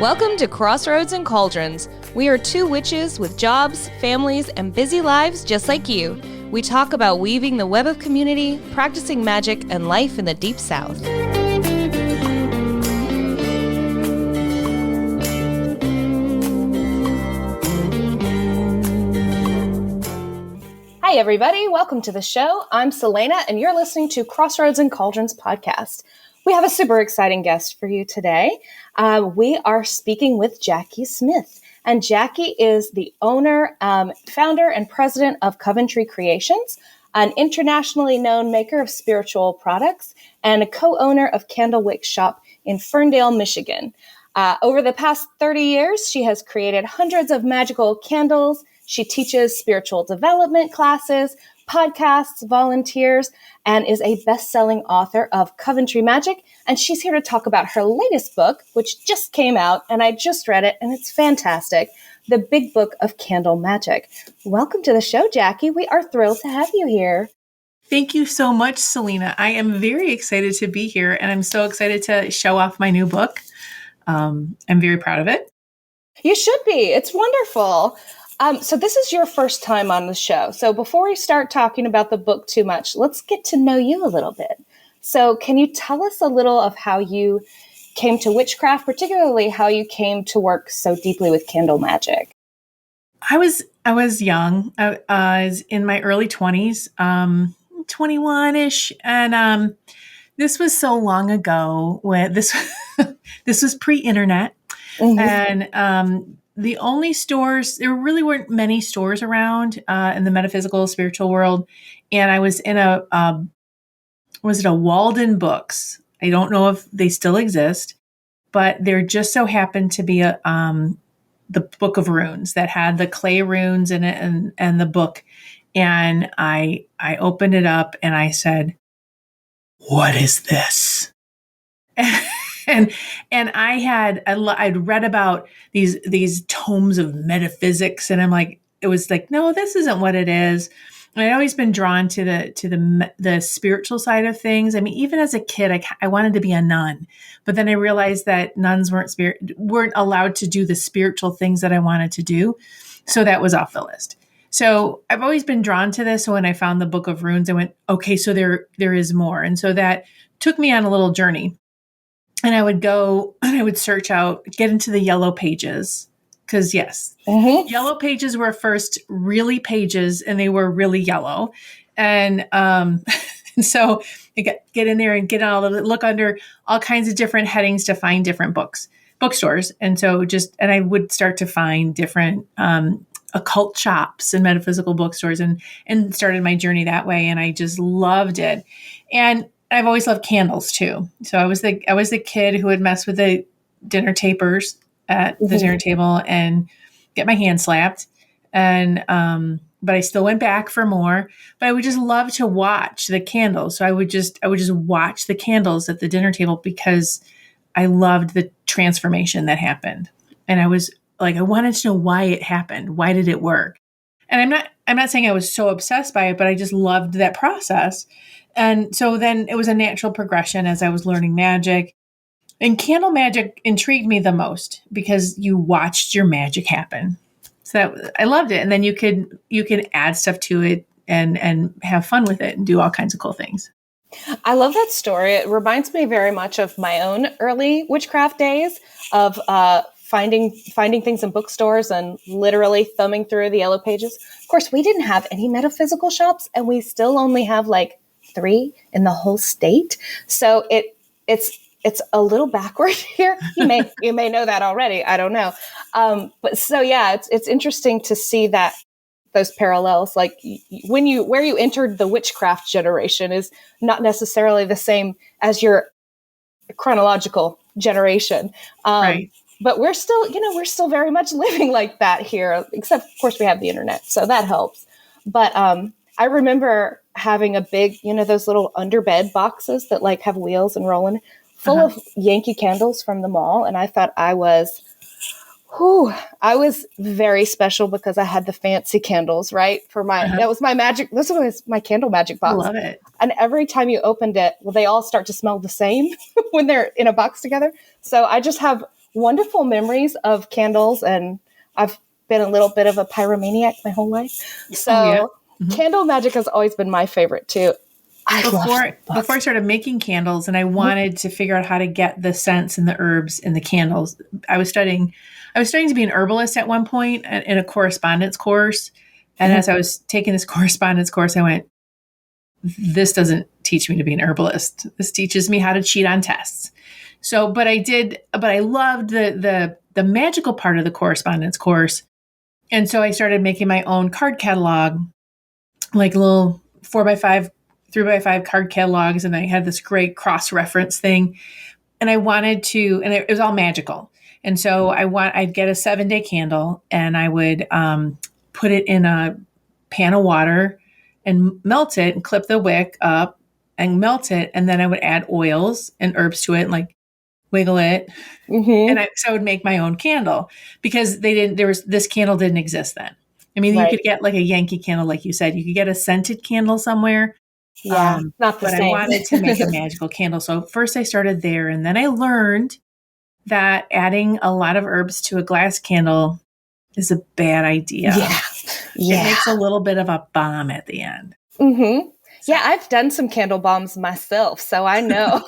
Welcome to Crossroads and Cauldrons. We are two witches with jobs, families, and busy lives just like you. We talk about weaving the web of community, practicing magic, and life in the Deep South. Hi, everybody. Welcome to the show. I'm Selena, and you're listening to Crossroads and Cauldrons podcast. We have a super exciting guest for you today. We are speaking with Jacki Smith. And Jacki is the owner, founder, and president of Coventry Creations, an internationally known maker of spiritual products, and a co-owner of Candle Wick Shoppe in Ferndale, Michigan. Over the past 30 years, she has created hundreds of magical candles. She teaches spiritual development classes, podcasts, volunteers, and is a best-selling author of Coventry Magic. And she's here to talk about her latest book, which just came out, and I just read it, and it's fantastic, The Big Book of Candle Magic. Welcome to the show, Jacki. We are thrilled to have you here. Thank you so much, Selena. I am very excited to be here, and I'm so excited to show off my new book. I'm very proud of it. You should be. It's wonderful. So this is your first time on the show. So before we start talking about the book too much, let's get to know you a little bit. So can you tell us a little of how you came to witchcraft, particularly how you came to work so deeply with candle magic? I was young. I was in my early 20s, 21-ish. And this was so long ago when this was pre-internet. Mm-hmm. And the only stores, there really weren't many stores around in the metaphysical, spiritual world. And I was in was it a Walden Books? I don't know if they still exist, but there just so happened to be the Book of Runes that had the clay runes in it and the book. And I opened it up and I said, "What is this?" And I'd read about these tomes of metaphysics, and it was like, no, this isn't what it is. And I'd always been drawn to the spiritual side of things. I mean, even as a kid, I wanted to be a nun, but then I realized that nuns weren't allowed to do the spiritual things that I wanted to do, so that was off the list. So I've always been drawn to this. So when I found the Book of Runes, I went, okay, so there is more, and so that took me on a little journey. And I would go and I would search out, get into the yellow pages. Because yes, mm-hmm. Yellow pages were first really pages, and they were really yellow. And so I get in there and look under all kinds of different headings to find different bookstores. And so and I would start to find different occult shops and metaphysical bookstores and started my journey that way. And I just loved it. And I've always loved candles too. So I was the kid who would mess with the dinner tapers at the dinner table and get my hand slapped. And, but I still went back for more, but I would just love to watch the candles. So I would just watch the candles at the dinner table because I loved the transformation that happened. And I was like, I wanted to know why it happened. Why did it work? And I'm not saying I was so obsessed by it, but I just loved that process. And so then it was a natural progression as I was learning magic. And candle magic intrigued me the most because you watched your magic happen. So I loved it. And then you could add stuff to it and have fun with it and do all kinds of cool things. I love that story. It reminds me very much of my own early witchcraft days of finding things in bookstores and literally thumbing through the yellow pages. Of course, we didn't have any metaphysical shops, and we still only have 3 in the whole state. So it's a little backward here. You may know that already. I don't know. But so yeah, it's interesting to see that those parallels, like where you entered the witchcraft generation is not necessarily the same as your chronological generation. Right. But we're still very much living like that here, except of course we have the internet. So that helps. But, I remember having a big, those little underbed boxes that have wheels and rolling full of Yankee candles from the mall. And I thought I was very special because I had the fancy candles, right? That was my magic. This was my candle magic box. I love it. And every time you opened it, they all start to smell the same when they're in a box together. So I just have wonderful memories of candles, and I've been a little bit of a pyromaniac my whole life. So Oh, yeah. Mm-hmm. Candle Magic has always been my favorite too. Before I started making candles and I wanted to figure out how to get the scents and the herbs in the candles, I was studying to be an herbalist at one point in a correspondence course. And as I was taking this correspondence course, I went, this doesn't teach me to be an herbalist. This teaches me how to cheat on tests. So, but I loved the magical part of the correspondence course. And so I started making my own card catalog, like little 4x5, 3x5 card catalogs. And I had this great cross-reference thing. And I wanted to, and it was all magical. And so I'd get a 7-day candle and I would put it in a pan of water and melt it and clip the wick up and melt it. And then I would add oils and herbs to it and like wiggle it. Mm-hmm. And so I would make my own candle because this candle didn't exist then. I mean, you could get like a Yankee candle, like you said, you could get a scented candle somewhere. Yeah, not the but same. I wanted to make a magical candle. So first I started there, and then I learned that adding a lot of herbs to a glass candle is a bad idea. Yeah. It makes a little bit of a bomb at the end. Mm-hmm. So. Yeah, I've done some candle bombs myself, so I know.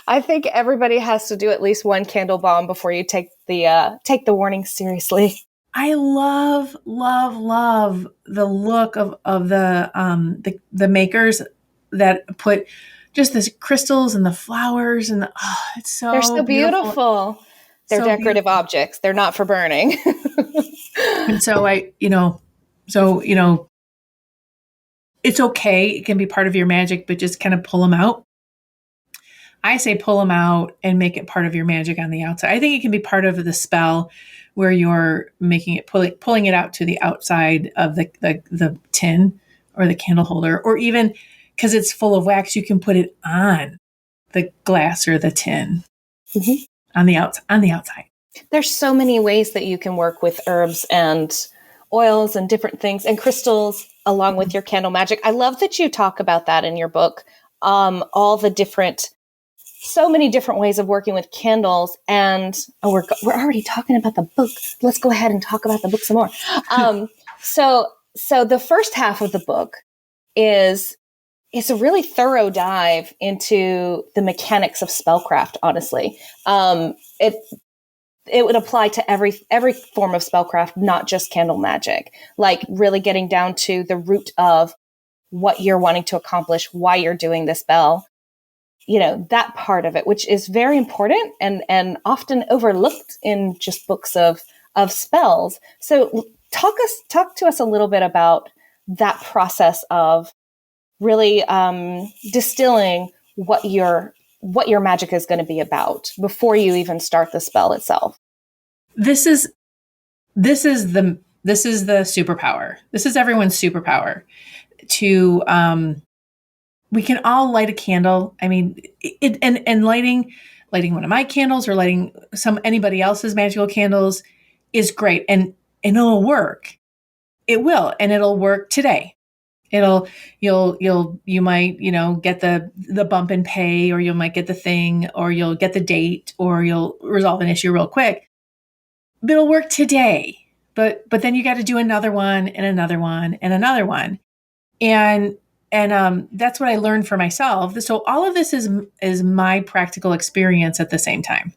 I think everybody has to do at least one candle bomb before you take the warning seriously. I love the look of the makers that put just the crystals and the flowers and they're so beautiful. They're decorative objects. They're not for burning. And so it's okay. It can be part of your magic, but just kind of pull them out. I say pull them out and make it part of your magic on the outside. I think it can be part of the spell where you're making it, pulling it out to the outside of the tin or the candle holder, or even because it's full of wax, you can put it on the glass or the tin on the outside. There's so many ways that you can work with herbs and oils and different things and crystals along with your candle magic. I love that you talk about that in your book. All the so many different ways of working with candles, and we're already talking about the book. Let's go ahead and talk about the book some more. So the first half of the book is a really thorough dive into the mechanics of spellcraft. Honestly, it would apply to every form of spellcraft, not just candle magic. Like really getting down to the root of what you're wanting to accomplish, why you're doing the spell. That part of it, which is very important and often overlooked in just books of spells. So talk to us a little bit about that process of really distilling what your magic is going to be about before you even start the spell itself. This is the superpower. This is everyone's superpower to we can all light a candle. I mean, and lighting one of my candles or lighting anybody else's magical candles is great, and it'll work. It will, and it'll work today. You might get the bump in pay, or you might get the thing, or you'll get the date, or you'll resolve an issue real quick. But it'll work today. But then you got to do another one and another one and another one, and that's what I learned for myself. So all of this is my practical experience at the same time.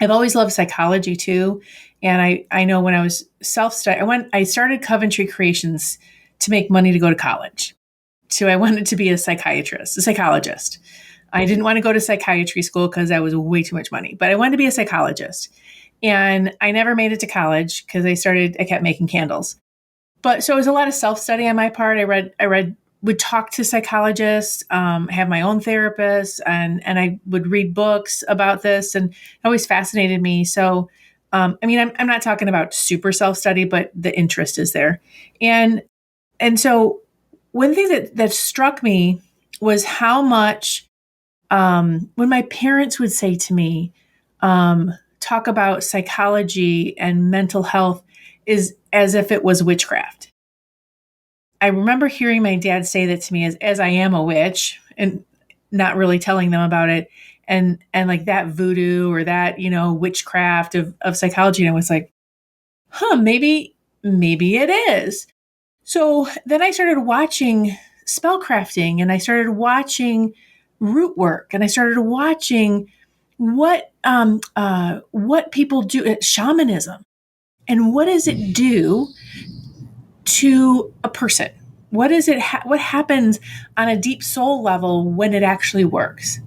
I've always loved psychology too. And I know when I was self-study, I started Coventry Creations to make money to go to college. So I wanted to be a psychologist. I didn't want to go to psychiatry school because that was way too much money, but I wanted to be a psychologist. And I never made it to college because I kept making candles. But so it was a lot of self-study on my part. I would talk to psychologists, have my own therapist, and I would read books about this, and it always fascinated me. So, I'm not talking about super self-study, but the interest is there. And so one thing that struck me was how much, when my parents would say to me, talk about psychology and mental health is as if it was witchcraft. I remember hearing my dad say that to me as I am a witch and not really telling them about it. and like that voodoo or that, witchcraft of psychology. And I was like, maybe it is. So then I started watching spellcrafting, and I started watching root work, and I started watching what people do at shamanism, and what does it do to a person? What is it? What happens on a deep soul level when it actually works?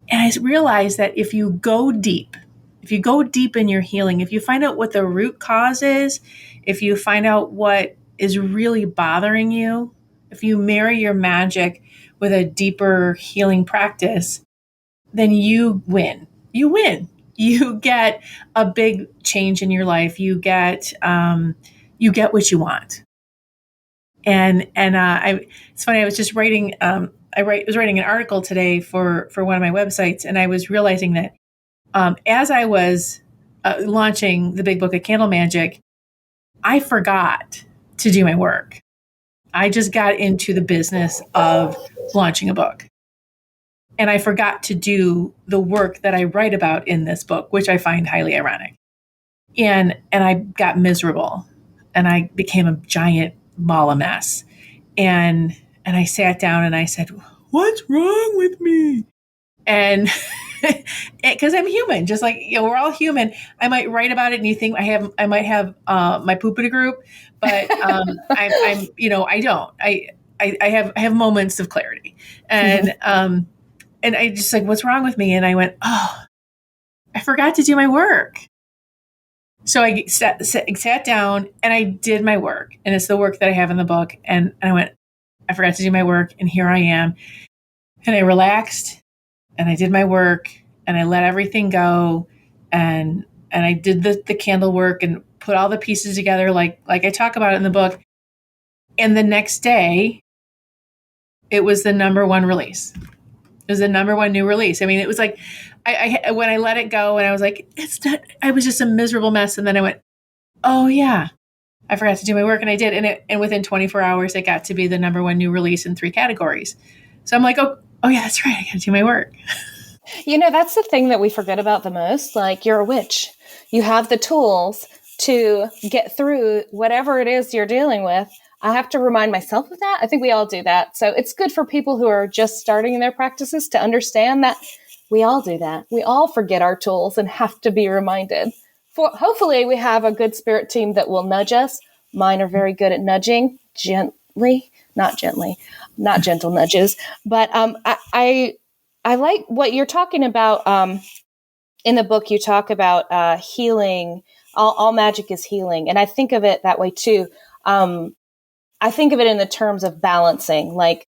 And I realized that if you go deep in your healing, if you find out what the root cause is, if you find out what is really bothering you, if you marry your magic with a deeper healing practice, then you win. You win. You get a big change in your life. You get what you want. And it's funny. I was just writing. Was writing an article today for one of my websites, and I was realizing that as I was launching the Big Book of Candle Magic, I forgot to do my work. I just got into the business of launching a book, and I forgot to do the work that I write about in this book, which I find highly ironic. And I got miserable, and I became a giant ball of mess. And I sat down and I said, "What's wrong with me?" And because I'm human, just like, we're all human. I might write about it and you think I might have my poop in a group, but I don't. I have moments of clarity, and and I just like, what's wrong with me? And I went, oh, I forgot to do my work. So I sat down and I did my work, and it's the work that I have in the book. And I went, I forgot to do my work, and here I am. And I relaxed, and I did my work, and I let everything go, and I did the candle work and put all the pieces together like I talk about it in the book. And the next day, it was the number one release. It was the number one new release. I mean, it was like, I when I let it go, and I was like, it's not, I was just a miserable mess. And then I went, oh yeah, I forgot to do my work. And I did. And within 24 hours, it got to be the number one new release in 3 categories. So I'm like, oh yeah, that's right. I got to do my work. That's the thing that we forget about the most. Like, you're a witch. You have the tools to get through whatever it is you're dealing with. I have to remind myself of that. I think we all do that. So it's good for people who are just starting in their practices to understand that we all do that. We all forget our tools and have to be reminded. Hopefully we have a good spirit team that will nudge us. Mine are very good at nudging gently, not gentle nudges. But I like what you're talking about. In the book, you talk about healing. All magic is healing. And I think of it that way too. I think of it in the terms of balancing, like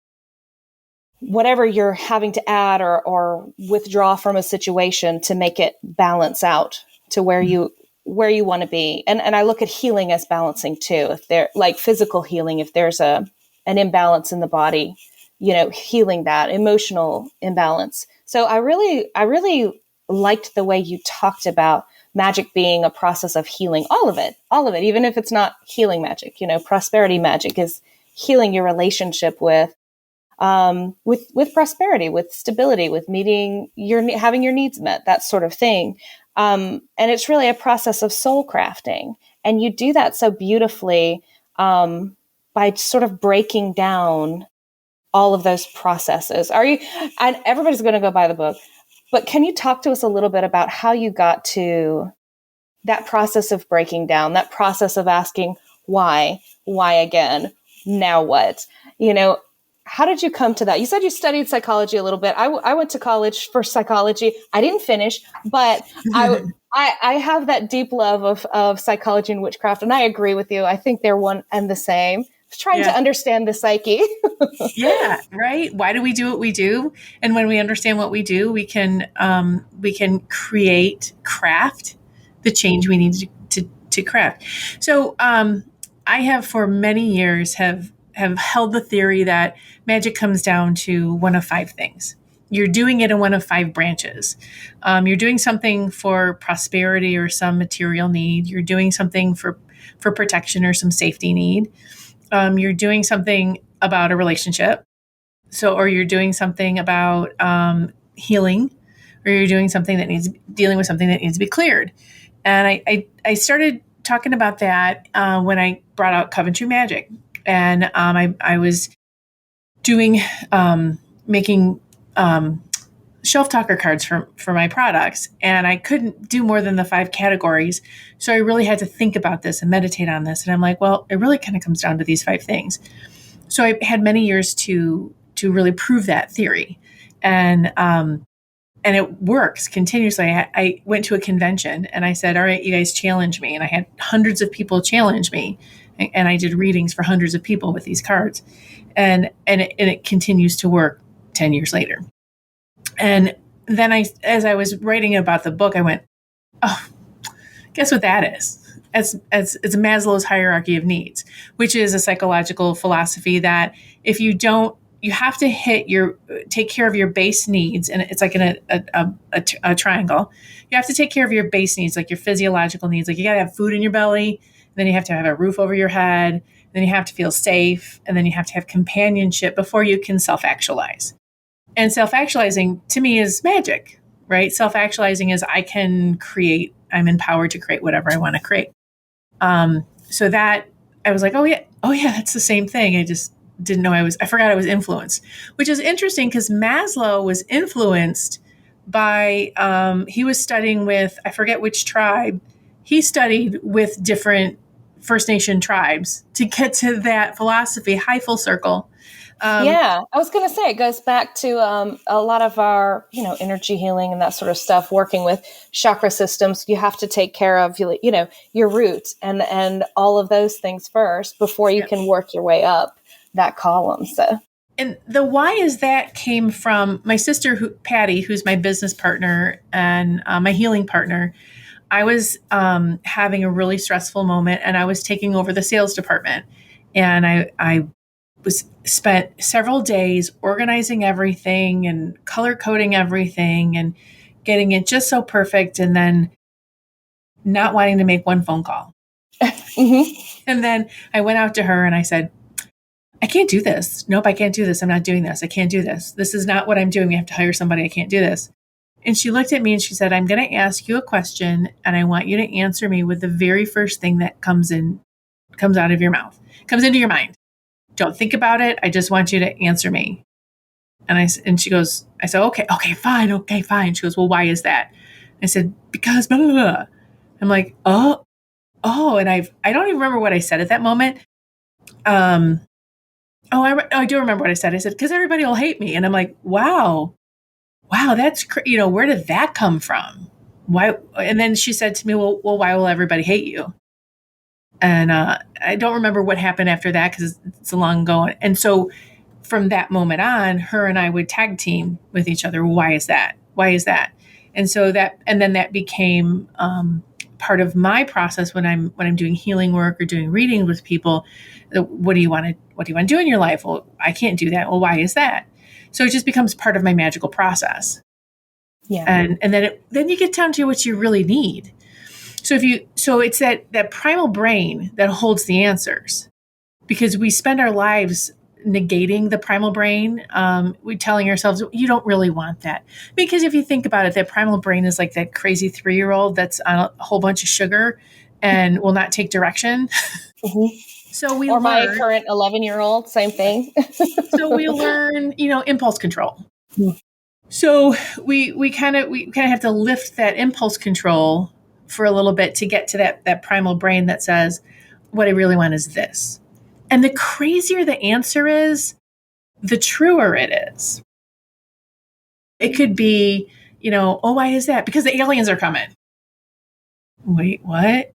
whatever you're having to add or withdraw from a situation to make it balance out to where you want to be. And I look at healing as balancing too. If they're like physical healing, if there's an imbalance in the body, healing that emotional imbalance. So I really liked the way you talked about magic being a process of healing, all of it, even if it's not healing magic. Prosperity magic is healing your relationship with prosperity, with stability, with having your needs met, that sort of thing. And it's really a process of soul crafting. And you do that so beautifully by sort of breaking down all of those processes. And everybody's going to go buy the book, but can you talk to us a little bit about how you got to that process of breaking down, that process of asking why again, now what? How did you come to that? You said you studied psychology a little bit. I went to college for psychology. I didn't finish, but I have that deep love of psychology and witchcraft, and I agree with you. I think they're one and the same. Trying to understand the psyche. Yeah, right. Why do we do what we do? And when we understand what we do, we can craft the change we need to craft. So I have for many years have held the theory that magic comes down to one of 5 things. You're doing it in one of 5 branches. You're doing something for prosperity or some material need. You're doing something for protection or some safety need. You're doing something about a relationship. Or you're doing something about healing, or you're doing something that dealing with something that needs to be cleared. And I started talking about that when I brought out Coventry Magic. And I was doing, making shelf talker cards for my products. And I couldn't do more than the 5 categories. So I really had to think about this and meditate on this. And I'm like, well, it really kind of comes down to these 5 things. So I had many years to really prove that theory. And it works continuously. I went to a convention and I said, all right, you guys challenge me. And I had hundreds of people challenge me. And I did readings for hundreds of people with these cards. And it continues to work 10 years later. And then as I was writing about the book, I went, oh, guess what that is? It's Maslow's hierarchy of needs, which is a psychological philosophy that if you don't, you have to take care of your base needs. And it's like in a triangle. You have to take care of your base needs, like your physiological needs. Like you got to have food in your belly. Then you have to have a roof over your head. Then you have to feel safe. And then you have to have companionship before you can self-actualize. And self-actualizing to me is magic, right? Self-actualizing is I can create, I'm empowered to create whatever I want to create. So that I was like, oh yeah, that's the same thing. I just didn't know I forgot I was influenced, which is interesting because Maslow was influenced by, he was studying with, I forget which tribe. He studied with different First Nation tribes to get to that philosophy, high full circle. I was going to say it goes back to a lot of our, energy healing and that sort of stuff, working with chakra systems. You have to take care of, your roots and all of those things first before you can work your way up that column. So, and the why is that came from my sister, Patty, who's my business partner and my healing partner. I was having a really stressful moment and I was taking over the sales department, and I spent several days organizing everything and color coding everything and getting it just so perfect, and then not wanting to make one phone call. Mm-hmm. And then I went out to her and I said, I can't do this. Nope, I can't do this. I'm not doing this. I can't do this. This is not what I'm doing. We have to hire somebody. I can't do this. And she looked at me and she said, I'm going to ask you a question and I want you to answer me with the very first thing that comes out of your mouth, comes into your mind. Don't think about it. I just want you to answer me. And she goes, I said, okay, fine. She goes, well, why is that? I said, because blah, blah, blah. I'm like, oh, and I don't even remember what I said at that moment. I do remember what I said. I said, because everybody will hate me. And I'm like, wow, that's, where did that come from? Why? And then she said to me, well, why will everybody hate you? And I don't remember what happened after that because it's a long ago. And so from that moment on, her and I would tag team with each other. Why is that? And so then that became part of my process when I'm doing healing work or doing readings with people. What do you want to do in your life? Well, I can't do that. Well, why is that? So it just becomes part of my magical process. Yeah. And then you get down to what you really need. So it's that primal brain that holds the answers, because we spend our lives negating the primal brain. We're telling ourselves, you don't really want that. Because if you think about it, that primal brain is like that crazy 3-year-old that's on a whole bunch of sugar and will not take direction. Mm-hmm. So we learn, my current 11-year-old, same thing. So we learn, impulse control. Mm-hmm. So we kind of have to lift that impulse control for a little bit to get to that primal brain that says, what I really want is this. And the crazier the answer is, the truer it is. It could be, why is that? Because the aliens are coming. Wait, what?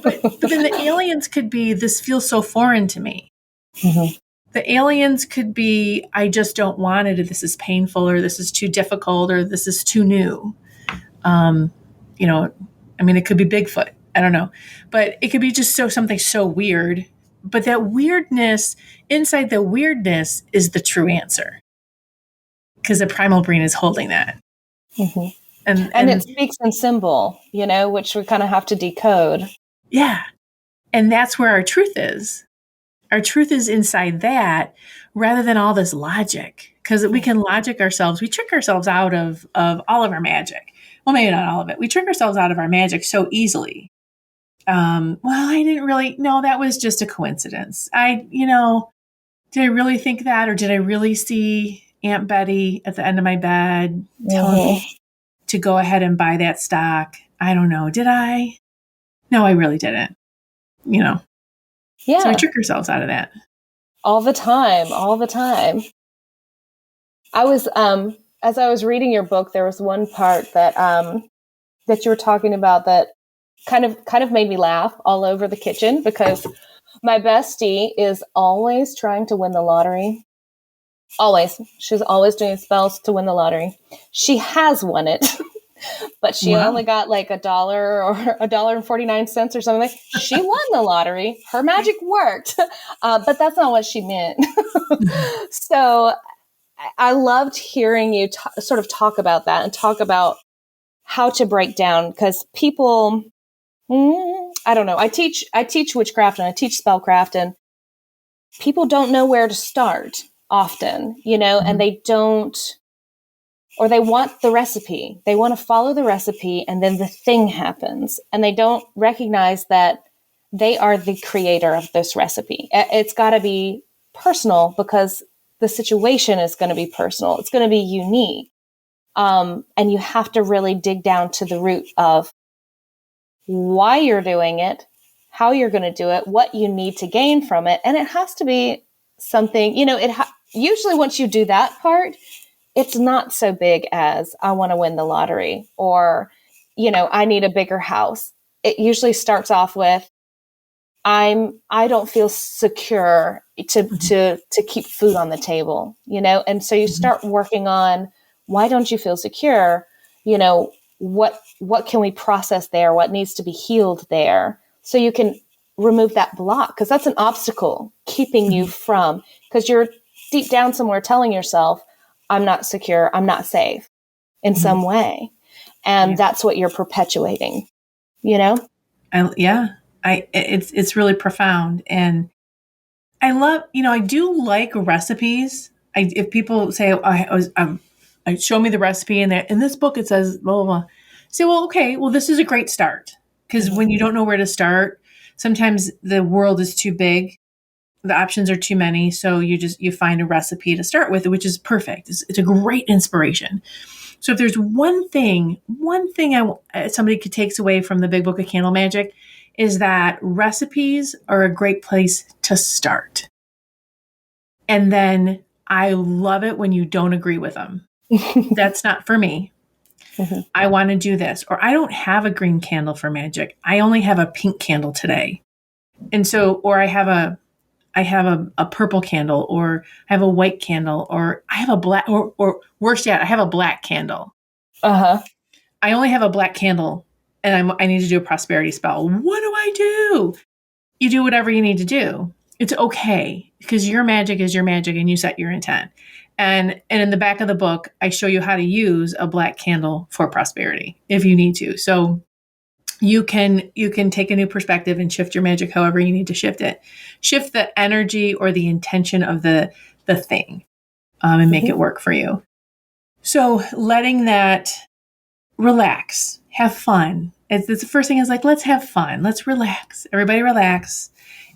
but then the aliens could be, this feels so foreign to me. Mm-hmm. The aliens could be, I just don't want it, or this is painful, or this is too difficult, or this is too new. It could be Bigfoot. I don't know. But it could be just something so weird. But that weirdness, inside the weirdness is the true answer. Because the primal brain is holding that. Mm-hmm. And it speaks in symbol, which we kind of have to decode. Yeah. And that's where our truth is. Our truth is inside that rather than all this logic, because we can logic ourselves. We trick ourselves out of all of our magic. Well, maybe not all of it. We trick ourselves out of our magic so easily. Well, I didn't really, no, that was just a coincidence. Did I really think that, or did I really see Aunt Betty at the end of my bed telling me to go ahead and buy that stock? I don't know. Did I? No, I really didn't. Yeah. So we trick ourselves out of that. All the time. I was, as I was reading your book, there was one part that you were talking about that kind of made me laugh all over the kitchen, because my bestie is always trying to win the lottery. Always. She's always doing spells to win the lottery. She has won it, but she only got like $1 or $1.49 or something. She won the lottery. Her magic worked, but that's not what she meant. So I loved hearing you sort of talk about that and talk about how to break down, because people, I don't know. I teach witchcraft and I teach spellcraft, and people don't know where to start often, and they don't, or they want the recipe. They want to follow the recipe, and then the thing happens, and they don't recognize that they are the creator of this recipe. It's got to be personal, because the situation is going to be personal. It's going to be unique. And you have to really dig down to the root of why you're doing it, how you're going to do it, what you need to gain from it. And it has to be something, usually once you do that part, it's not so big as I want to win the lottery, or, I need a bigger house. It usually starts off with, I don't feel secure to keep food on the table, and so you start working on, why don't you feel secure? What can we process there? What needs to be healed there? So you can remove that block, because that's an obstacle keeping you from, because you're deep down somewhere telling yourself, I'm not secure, I'm not safe in some way. And that's what you're perpetuating, It's really profound. And I love, I do like recipes. If people say, show me the recipe in this book, it says, blah, blah, blah. Say, well, okay, well, this is a great start. Because when you don't know where to start, sometimes the world is too big. The options are too many. So you find a recipe to start with, which is perfect. It's a great inspiration. So if there's one thing somebody could take away from the Big Book of Candle Magic, is that recipes are a great place to start. And then I love it when you don't agree with them. That's not for me. I want to do this. Or I don't have a green candle for magic. I only have a pink candle today. And so, or I have a purple candle, or I have a white candle, or I have a black, or worse yet, I have a black candle. I only have a black candle, and I need to do a prosperity spell. What do I do? You do whatever you need to do. It's okay, because your magic is your magic, and you set your intent. And in the back of the book, I show you how to use a black candle for prosperity if you need to. So you can take a new perspective and shift your magic however you need to shift it. Shift the energy or the intention of the thing, and make it work for you. So letting that relax, have fun. It's the first thing is like, let's have fun. Let's relax. Everybody relax.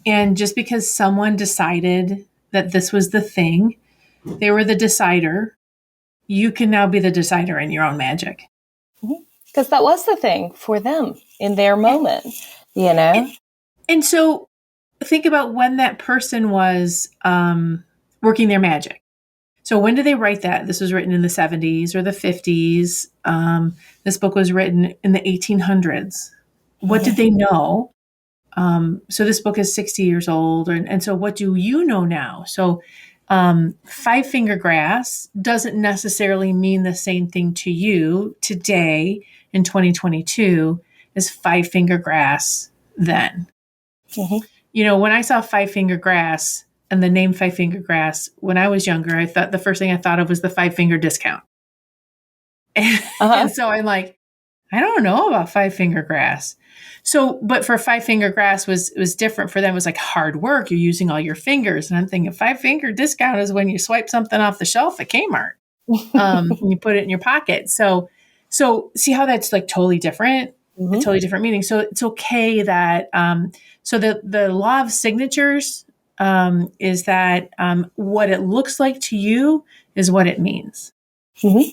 And just because someone decided that this was the thing, they were the decider, you can now be the decider in your own magic. Because that was the thing for them in their moment, And so think about when that person was working their magic. So when did they write that? This was written in the 70s or the 50s. This book was written in the 1800s. What did they know? So this book is 60 years old. And so what do you know now? So 5-finger grass doesn't necessarily mean the same thing to you today in 2022 as 5-finger grass then. When I saw 5-finger grass and the name 5-finger grass, when I was younger, I thought the first thing I thought of was the 5-finger discount. And so I'm like, I don't know about five-finger grass. So, but for five-finger grass was different for them. It was like hard work. You're using all your fingers. And I'm thinking five-finger discount is when you swipe something off the shelf at Kmart. And you put it in your pocket. So see how that's like totally different, a totally different meaning. So it's okay that, so the law of signatures, is that, what it looks like to you is what it means. Mm-hmm.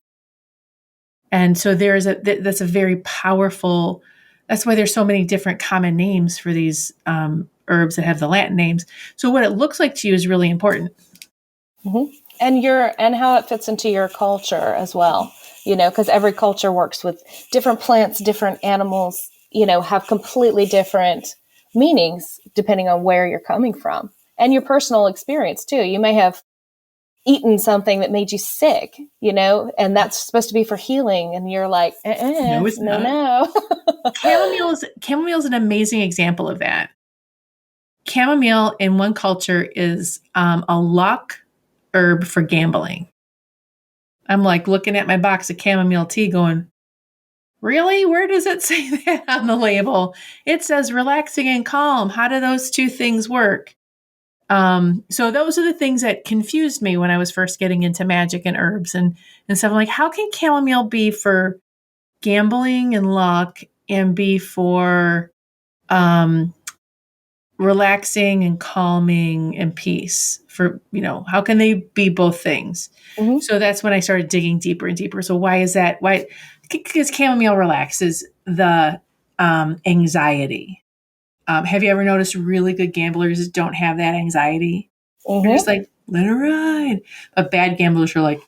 And so that's a very powerful, that's why there's so many different common names for these, herbs that have the Latin names. So what it looks like to you is really important. Mm-hmm. And how it fits into your culture as well, because every culture works with different plants, different animals, have completely different meanings depending on where you're coming from and your personal experience too. You may have eaten something that made you sick, and that's supposed to be for healing. And you're like, no, it's not. No. Chamomile is an amazing example of that. Chamomile in one culture is, a luck herb for gambling. I'm like looking at my box of chamomile tea going, really? Where does it say that on the label? It says relaxing and calm. How do those two things work? So those are the things that confused me when I was first getting into magic and herbs and stuff. I'm like, how can chamomile be for gambling and luck and be for, relaxing and calming and peace for, how can they be both things? Mm-hmm. So that's when I started digging deeper and deeper. So why is that? Why? Because chamomile relaxes the, anxiety. Have you ever noticed really good gamblers don't have that anxiety? Mm-hmm. They're just like, let it ride. But bad gamblers are like,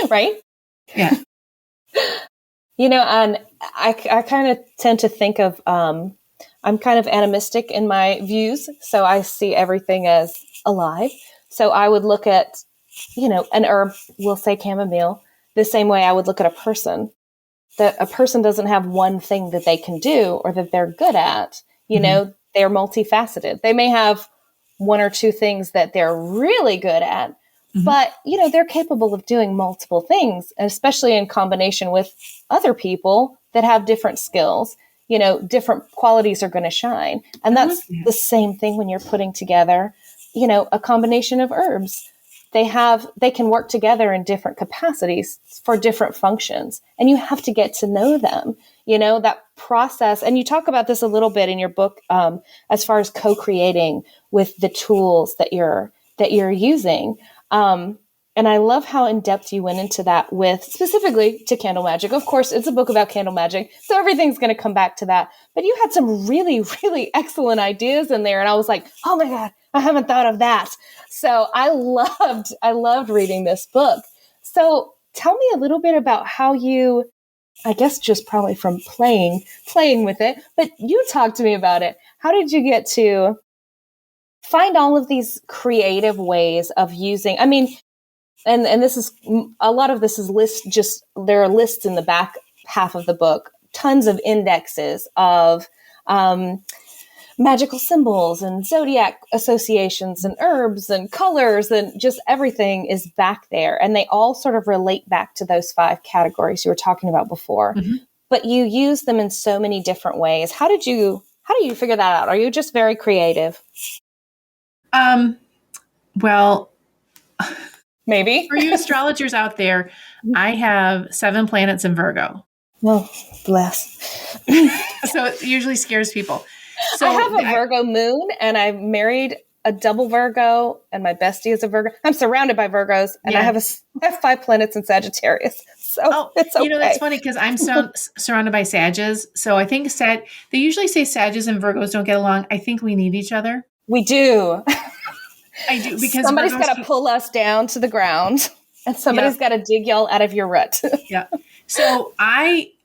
right? Yeah. And I kind of tend to think of, I'm kind of animistic in my views. So I see everything as alive. So I would look at, an herb, we'll say chamomile, the same way I would look at a person. That a person doesn't have one thing that they can do or that they're good at. They're multifaceted. They may have one or two things that they're really good at, but, they're capable of doing multiple things, especially in combination with other people that have different skills. Different qualities are going to shine. And that's the same thing when you're putting together, a combination of herbs. They can work together in different capacities for different functions. And you have to get to know them, that process. And you talk about this a little bit in your book, as far as co-creating with the tools that you're using. And I love how in depth you went into that with specifically to candle magic. Of course, it's a book about candle magic, so everything's going to come back to that. But you had some really, really excellent ideas in there. And I was like, oh my God, I haven't thought of that. So I loved reading this book. So tell me a little bit about how you, I guess just probably from playing with it, but you talked to me about it. How did you get to find all of these creative ways of using, and this is, a lot of this is there are lists in the back half of the book, tons of indexes of magical symbols and zodiac associations and herbs and colors and just everything is back there. And they all sort of relate back to those 5 categories you were talking about before. Mm-hmm. But you use them in so many different ways. How do you figure that out? Are you just very creative? Well, maybe. For you astrologers out there, I have 7 planets in Virgo. Oh, bless. So it usually scares people. So I have a Virgo moon, and I married a double Virgo, and my bestie is a Virgo. I'm surrounded by Virgos, and I have 5 planets in Sagittarius. So it's okay. That's funny because I'm surrounded by Sages. So I think they usually say Sages and Virgos don't get along. I think we need each other. We do. I do, because somebody's got to pull us down to the ground, and somebody's got to dig y'all out of your rut. Yeah. So I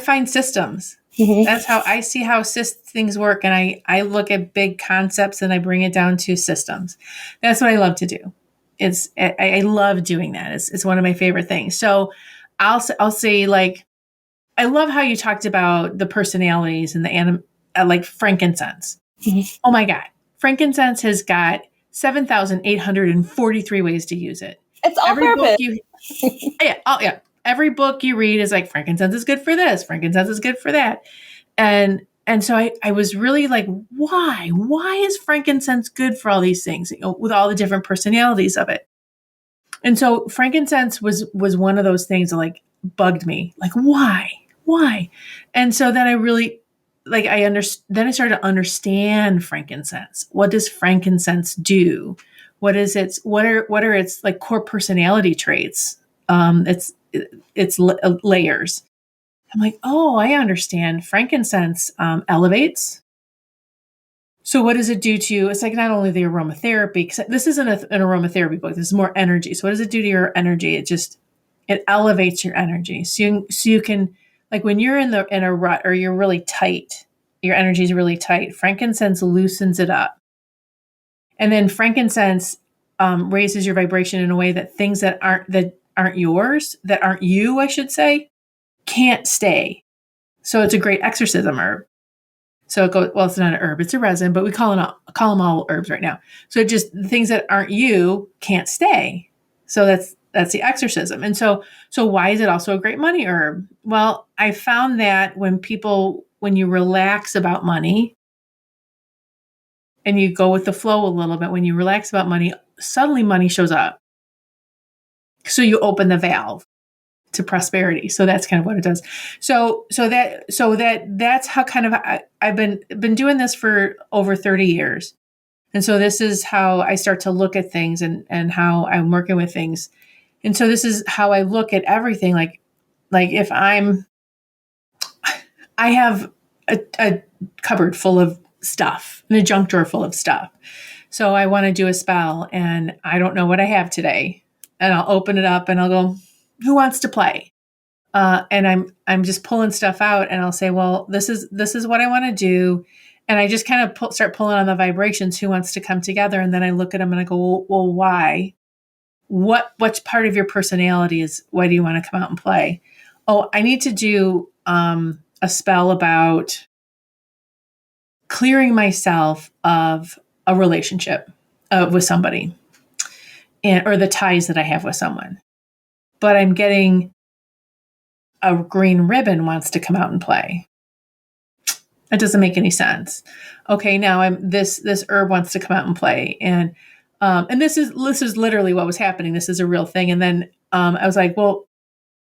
find systems. Mm-hmm. That's how I see how things work. And I look at big concepts and I bring it down to systems. That's what I love to do. I love doing that. It's one of my favorite things. So I'll say, like, I love how you talked about the personalities and the like frankincense. Mm-hmm. Oh my God. Frankincense has got 7,843 ways to use it. It's all purpose. every book you read is like, frankincense is good for this, frankincense is good for that. And so I was really like, why is frankincense good for all these things, with all the different personalities of it? And so frankincense was one of those things that like bugged me, like, why? And so then I really, like, then I started to understand frankincense. What does frankincense do? What are its like core personality traits? It's layers. I'm like, oh, I understand. Frankincense elevates. So what does it do to you? It's like not only the aromatherapy, because this isn't an aromatherapy book. This is more energy. So what does it do to your energy? It elevates your energy. So you can, like, when you're in a rut or you're really tight, your energy is really tight. Frankincense loosens it up, and then frankincense raises your vibration in a way that things that aren't yours, that aren't you, I should say, can't stay. So it's a great exorcism herb. So it goes, well, it's not an herb, it's a resin, but we call them all herbs right now. So just things that aren't you can't stay. So that's the exorcism. And so why is it also a great money herb? Well, I found that when you relax about money and you go with the flow a little bit, when you relax about money, suddenly money shows up. So you open the valve to prosperity. So that's kind of what it does. So that's how kind of I've been doing this for over 30 years. And so this is how I start to look at things and how I'm working with things. And so this is how I look at everything. Like if I have a cupboard full of stuff and a junk drawer full of stuff. So I want to do a spell and I don't know what I have today. And I'll open it up and I'll go, who wants to play? And I'm just pulling stuff out and I'll say, well, this is what I want to do. And I just kind of start pulling on the vibrations, who wants to come together. And then I look at them and I go, well, why? What's part of your personality is, why do you want to come out and play? Oh, I need to do a spell about clearing myself of a relationship with somebody or the ties that I have with someone. But I'm getting a green ribbon wants to come out and play. That doesn't make any sense. Okay, now this herb wants to come out and play, and this is literally what was happening. This is a real thing. And then I was like, well,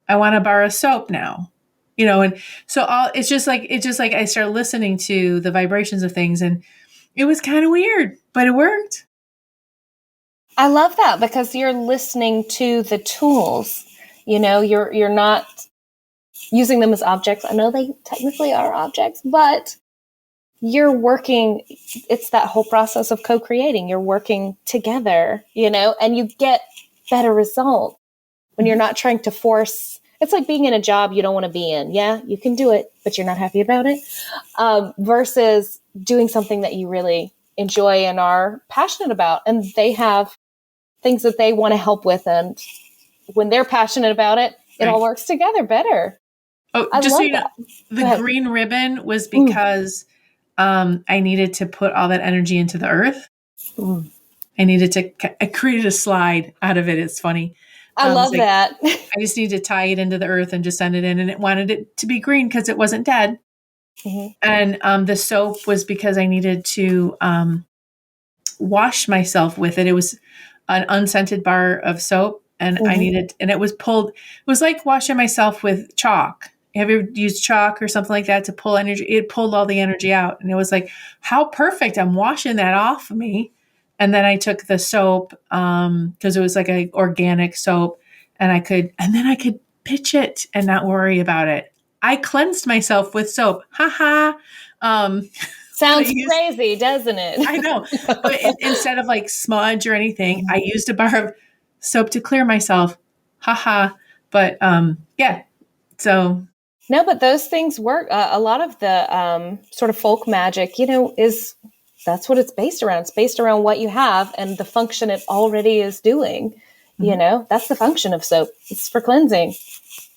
I want to borrow soap now, and so it's just like I started listening to the vibrations of things, and it was kind of weird, but it worked. I love that, because you're listening to the tools. You're not using them as objects. I know they technically are objects, but you're working. It's that whole process of co-creating. You're working together, and you get better results when you're not trying to force. It's like being in a job you don't want to be in. Yeah, you can do it, but you're not happy about it. Versus doing something that you really enjoy and are passionate about. And they have things that they want to help with. And when they're passionate about it, it all works together better. Oh, just so you know, the green ribbon was because I needed to put all that energy into the earth. I created a slide out of it. It's funny. I love that. I just need to tie it into the earth and just send it in. And it wanted it to be green because it wasn't dead. Mm-hmm. And the soap was because I needed to wash myself with it. It was an unscented bar of soap. And it was pulled. It was like washing myself with chalk. Have you ever used chalk or something like that to pull energy? It pulled all the energy out. And it was like, how perfect. I'm washing that off of me. And then I took the soap, because it was like an organic soap, and then I could pitch it and not worry about it. I cleansed myself with soap. Ha ha. Sounds crazy, doesn't it? I know. But instead of like smudge or anything, I used a bar of soap to clear myself. Ha ha. But yeah. So. No, but those things work. A lot of the sort of folk magic, that's what it's based around. It's based around what you have and the function it already is doing. Mm-hmm. That's the function of soap. It's for cleansing,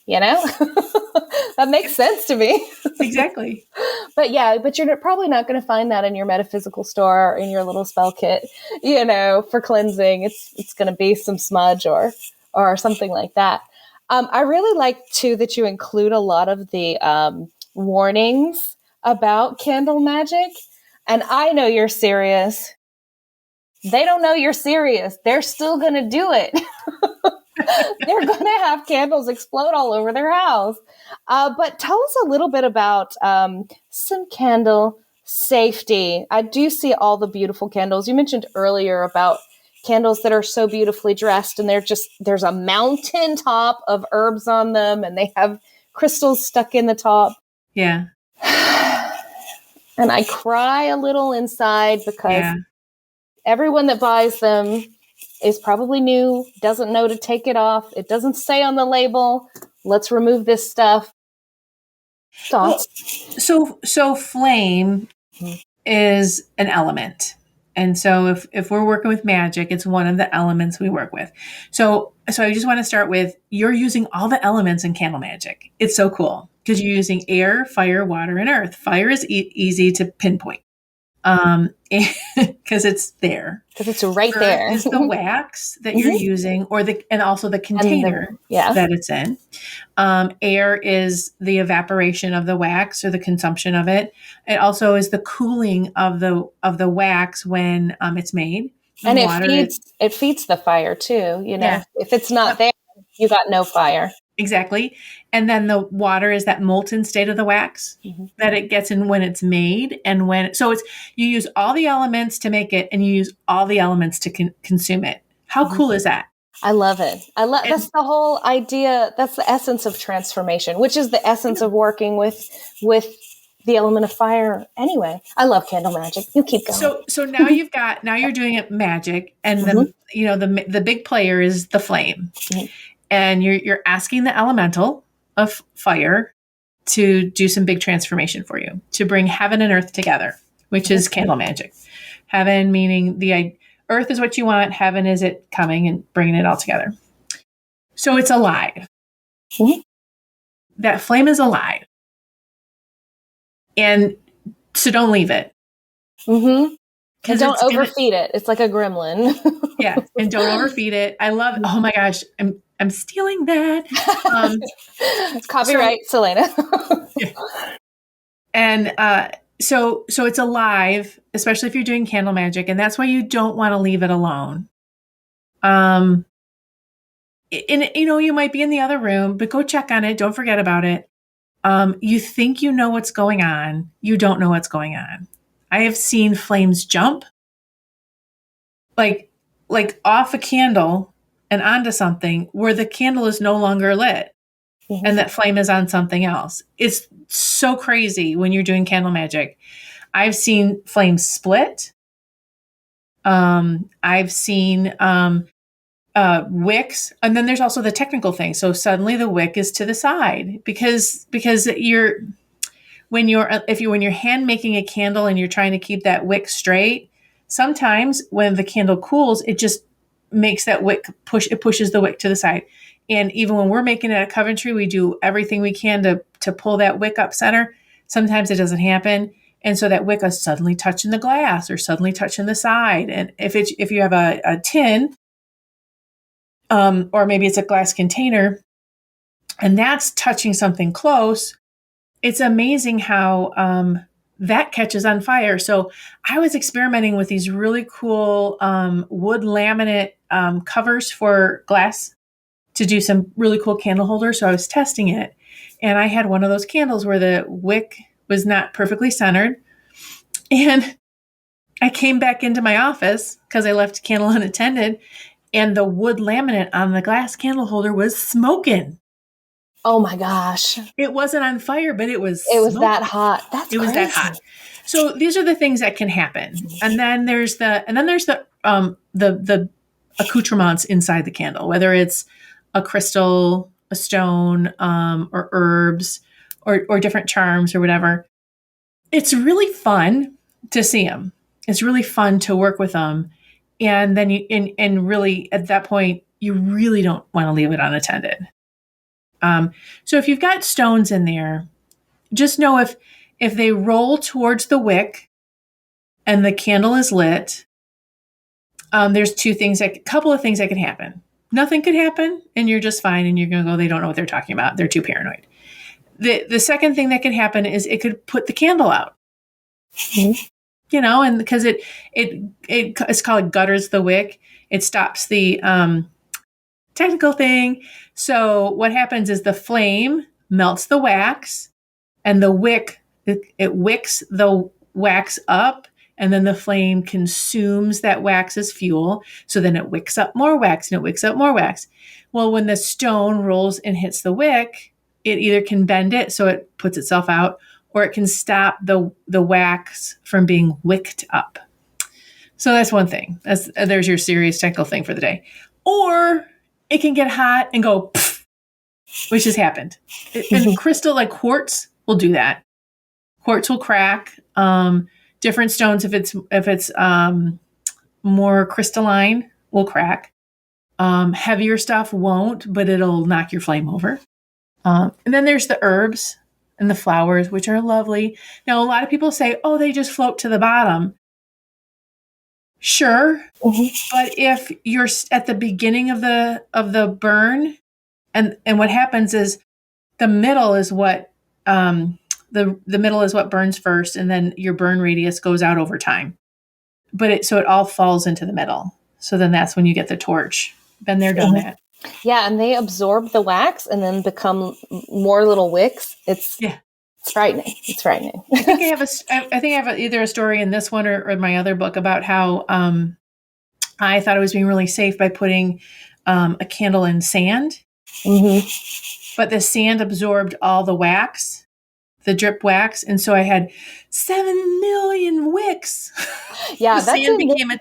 that makes sense to me. Exactly. But you're probably not going to find that in your metaphysical store or in your little spell kit, for cleansing. It's going to be some smudge or something like that. I really like too that you include a lot of the warnings about candle magic. And I know you're serious. They don't know you're serious. They're still going to do it. They're going to have candles explode all over their house. But tell us a little bit about some candle safety. I do see all the beautiful candles. You mentioned earlier about candles that are so beautifully dressed, and there's a mountain top of herbs on them, and they have crystals stuck in the top. Yeah. And I cry a little inside because everyone that buys them is probably new, doesn't know to take it off. It doesn't say on the label, let's remove this stuff. Thoughts? Well, so flame is an element. And so if we're working with magic, it's one of the elements we work with. So I just want to start with, you're using all the elements in candle magic. It's so cool because you're using air, fire, water, and earth. Fire is easy to pinpoint because it's there. Because it's right earth there. Is the wax that you're using, and also the container that it's in. Air is the evaporation of the wax or the consumption of it. It also is the cooling of the wax when it's made. And it feeds the fire too. You know, if it's not there, you got no fire. Exactly. And then the water is that molten state of the wax that it gets in when it's made. And you use all the elements to make it, and you use all the elements to consume it. How cool is that? I love it. That's the whole idea. That's the essence of transformation, which is the essence of working with the element of fire. Anyway, I love candle magic. You keep going. So now you're doing it magic, and the big player is the flame. And you're asking the elemental of fire to do some big transformation for you, to bring heaven and earth together, which is candle magic. Heaven meaning the earth is what you want, heaven is it coming and bringing it all together. So it's alive. That flame is alive. And so don't leave it. And don't overfeed it. It's like a gremlin. And don't overfeed it. I love, oh my gosh, I'm stealing that. It's copyright, Selena. And so it's alive, especially if you're doing candle magic, and that's why you don't want to leave it alone. And you might be in the other room, but go check on it. Don't forget about it. You think you know what's going on. You don't know what's going on. I have seen flames jump like off a candle and onto something where the candle is no longer lit and that flame is on something else. It's so crazy when you're doing candle magic. I've seen flames split. I've seen wicks, and then there's also the technical thing. So suddenly the wick is to the side because when you're hand making a candle and you're trying to keep that wick straight, sometimes when the candle cools, it just makes that wick pushes the wick to the side. And even when we're making it at Coventry, we do everything we can to pull that wick up center. Sometimes it doesn't happen. And so that wick is suddenly touching the glass or suddenly touching the side. And if you have a tin, or maybe it's a glass container, and that's touching something close, it's amazing how that catches on fire. So I was experimenting with these really cool wood laminate covers for glass to do some really cool candle holders. So I was testing it, and I had one of those candles where the wick was not perfectly centered. And I came back into my office because I left the candle unattended, and the wood laminate on the glass candle holder was smoking. Oh my gosh. It wasn't on fire, but it was that hot. It was that hot. So these are the things that can happen. And then there's the accoutrements inside the candle, whether it's a crystal, a stone, or herbs or different charms or whatever. It's really fun to see them. It's really fun to work with them. And then and really at that point, you really don't want to leave it unattended. So if you've got stones in there, just know if they roll towards the wick and the candle is lit, there's a couple of things that can happen. nothing could happen and you're just fine. And you're going to go, they don't know what they're talking about. They're too paranoid. The second thing that could happen is it could put the candle out. You know, and because it's called gutters the wick. It stops the technical thing. So what happens is the flame melts the wax, and the wick it wicks the wax up, and then the flame consumes that wax as fuel. So then it wicks up more wax, and it wicks up more wax. Well, when the stone rolls and hits the wick, it either can bend it so it puts itself out, or it can stop the wax from being wicked up. So that's one thing. There's your serious technical thing for the day. Or it can get hot and go, pff, which has happened. And crystal, like quartz, will do that. Quartz will crack. Different stones, if it's more crystalline, will crack. Heavier stuff won't, but it'll knock your flame over. And then there's the herbs and the flowers, which are lovely. Now, a lot of people say, oh, they just float to the bottom. Sure. But if you're at the beginning of the burn, and what happens is the middle is what the middle is what burns first, and then your burn radius goes out over time. But so it all falls into the middle. So then that's when you get the torch. Been there, done that. Yeah, and they absorb the wax and then become more little wicks. It's frightening. It's frightening. I think I have either a story in this one or my other book about how I thought I was being really safe by putting a candle in sand. But the sand absorbed all the wax, the drip wax, and so I had 7 million wicks. Yeah, the sand became a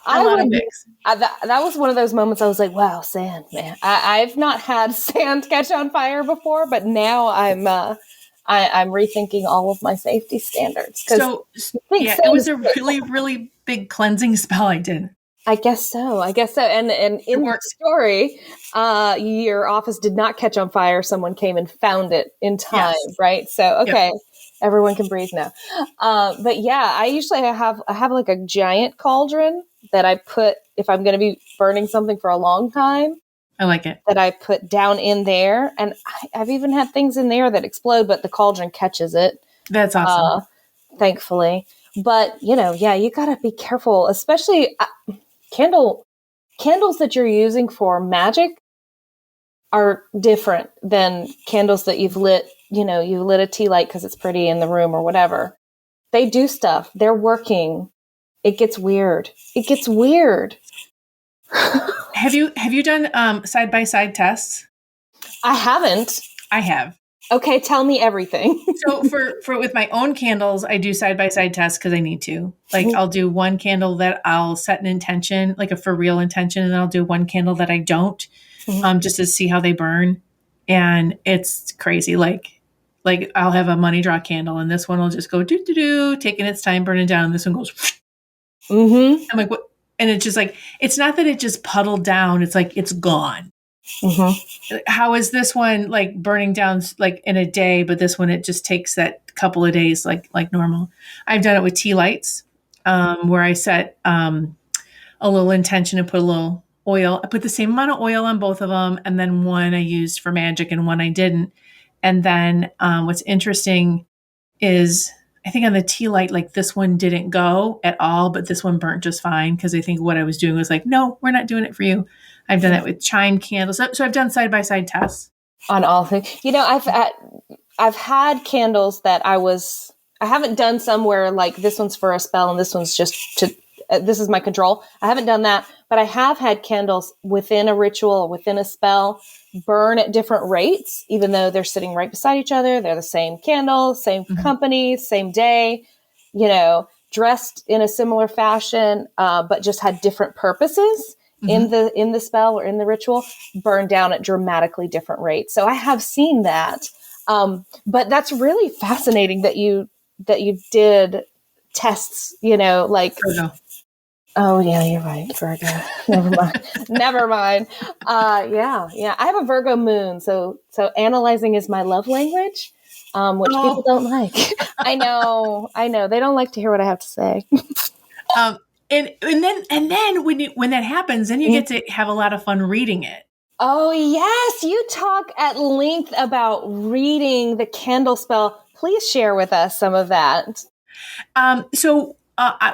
lot of wicks. That was one of those moments I was like, wow, sand, man. I've not had sand catch on fire before, but now I'm rethinking all of my safety standards. So it was a really, really big cleansing spell I did. I guess so. And in the story, your office did not catch on fire. Someone came and found it in time, right? So, okay, everyone can breathe now. But yeah, I usually have like a giant cauldron that I put, if I'm going to be burning something for a long time. I like it. That I put down in there. And I've even had things in there that explode, but the cauldron catches it. That's awesome. Thankfully. But, you got to be careful, especially candles that you're using for magic are different than candles that you've lit, you lit a tea light because it's pretty in the room or whatever. They do stuff. They're working. It gets weird. Have you done side-by-side tests? I haven't. I have. Okay, tell me everything. So for with my own candles, I do side-by-side tests because I need to. Like I'll do one candle that I'll set an intention, like a for real intention, and then I'll do one candle that I don't, just to see how they burn. And it's crazy. Like I'll have a money draw candle, and this one will just go do taking its time burning down, and this one goes. I'm like, what? And it's just like, it's not that it just puddled down. It's like it's gone. How is this one like burning down like in a day, but this one it just takes that couple of days like normal. I've done it with tea lights, where I set a little intention and put a little oil. I put the same amount of oil on both of them, and then one I used for magic and one I didn't. And then what's interesting is I think on the tea light, like this one didn't go at all, but this one burnt just fine because I think what I was doing was like, no, we're not doing it for you. I've done that with chime candles. So I've done side-by-side tests. On all things. I've had candles that I haven't done some where like this one's for a spell and this one's just this is my control. I haven't done that, but I have had candles within a ritual or within a spell burn at different rates, even though they're sitting right beside each other. They're the same candle, same company, same day, dressed in a similar fashion, but just had different purposes. In the spell or in the ritual, burn down at dramatically different rates. So I have seen that. But that's really fascinating that you did tests, like Virgo. Oh yeah, you're right, Virgo. Never mind. Yeah. I have a Virgo moon, so analyzing is my love language, which people don't like. I know. They don't like to hear what I have to say. then when that happens, then you get to have a lot of fun reading it. Oh, yes. You talk at length about reading the candle spell. Please share with us some of that. So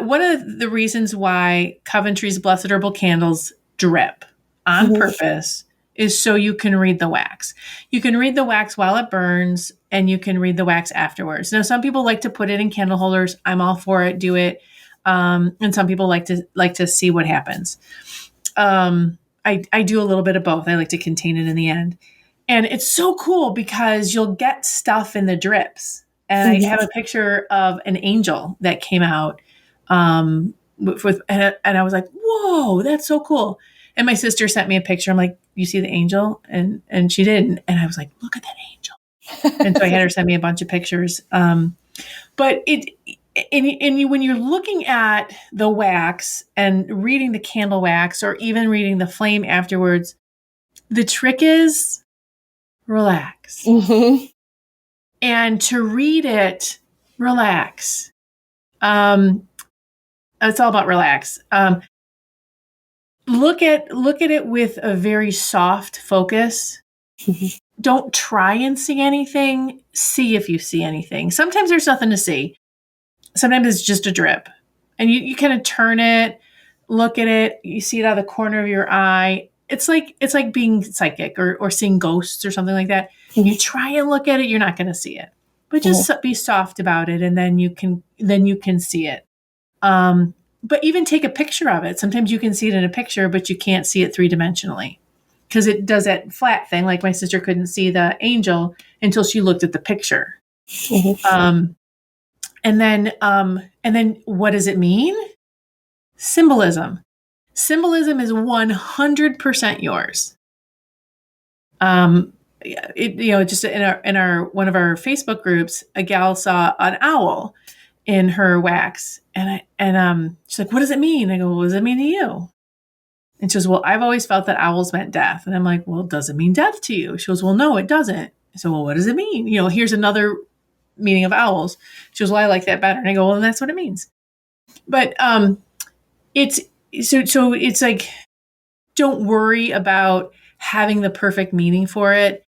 one of the reasons why Coventry's Blessed Herbal Candles drip on purpose is so you can read the wax. You can read the wax while it burns, and you can read the wax afterwards. Now, some people like to put it in candle holders. I'm all for it. Do it. And some people like to see what happens. I do a little bit of both. I like to contain it in the end. And it's so cool because you'll get stuff in the drips. And I have a picture of an angel that came out and I was like, whoa, that's so cool. And my sister sent me a picture. I'm like, you see the angel? And she didn't. And I was like, look at that angel. And so I had her send me a bunch of pictures. But when you're looking at the wax and reading the candle wax or even reading the flame afterwards, the trick is relax. And to read it, relax. It's all about relax. Look at it with a very soft focus. Don't try and see anything. See if you see anything. Sometimes there's nothing to see. Sometimes it's just a drip. And you kind of turn it, look at it, you see it out of the corner of your eye. It's like being psychic or seeing ghosts or something like that. You try and look at it, you're not going to see it. But just be soft about it, and then you can see it. But even take a picture of it. Sometimes you can see it in a picture, but you can't see it 3-dimensionally because it does that flat thing. Like my sister couldn't see the angel until she looked at the picture. And then what does it mean? Symbolism. Symbolism is 100% yours. Just in our one of our Facebook groups, a gal saw an owl in her wax, and she's like, "What does it mean?" I go, "What does it mean to you?" And she goes, "Well, I've always felt that owls meant death." And I'm like, "Well, does it mean death to you?" She goes, "Well, no, it doesn't." I said, "Well, what does it mean? Here's another meaning of owls." She goes, "Well, I like that better." And I go, "Well, that's what it means." But it's so it's like, don't worry about having the perfect meaning for it.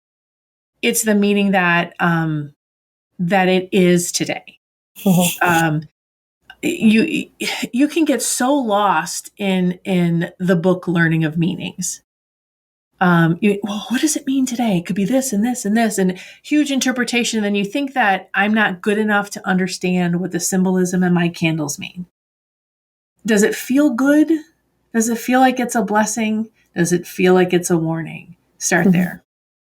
It's the meaning that it is today. You can get so lost in the book learning of meanings. What does it mean today? It could be this and this and this, and huge interpretation. And then you think that I'm not good enough to understand what the symbolism in my candles mean. Does it feel good? Does it feel like it's a blessing? Does it feel like it's a warning? Start there.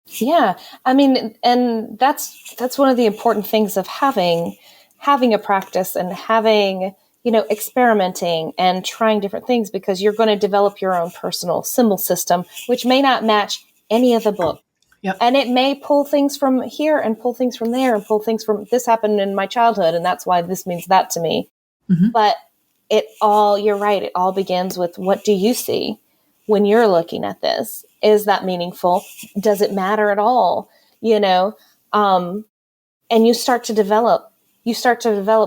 Yeah. I mean, and that's one of the important things of having a practice and having, experimenting and trying different things, because you're going to develop your own personal symbol system, which may not match any of the book. Yep. And it may pull things from here and pull things from there and pull things from this happened in my childhood, and that's why this means that to me. But you're right. It all begins with, what do you see when you're looking at this? Is that meaningful? Does it matter at all? And you start to develop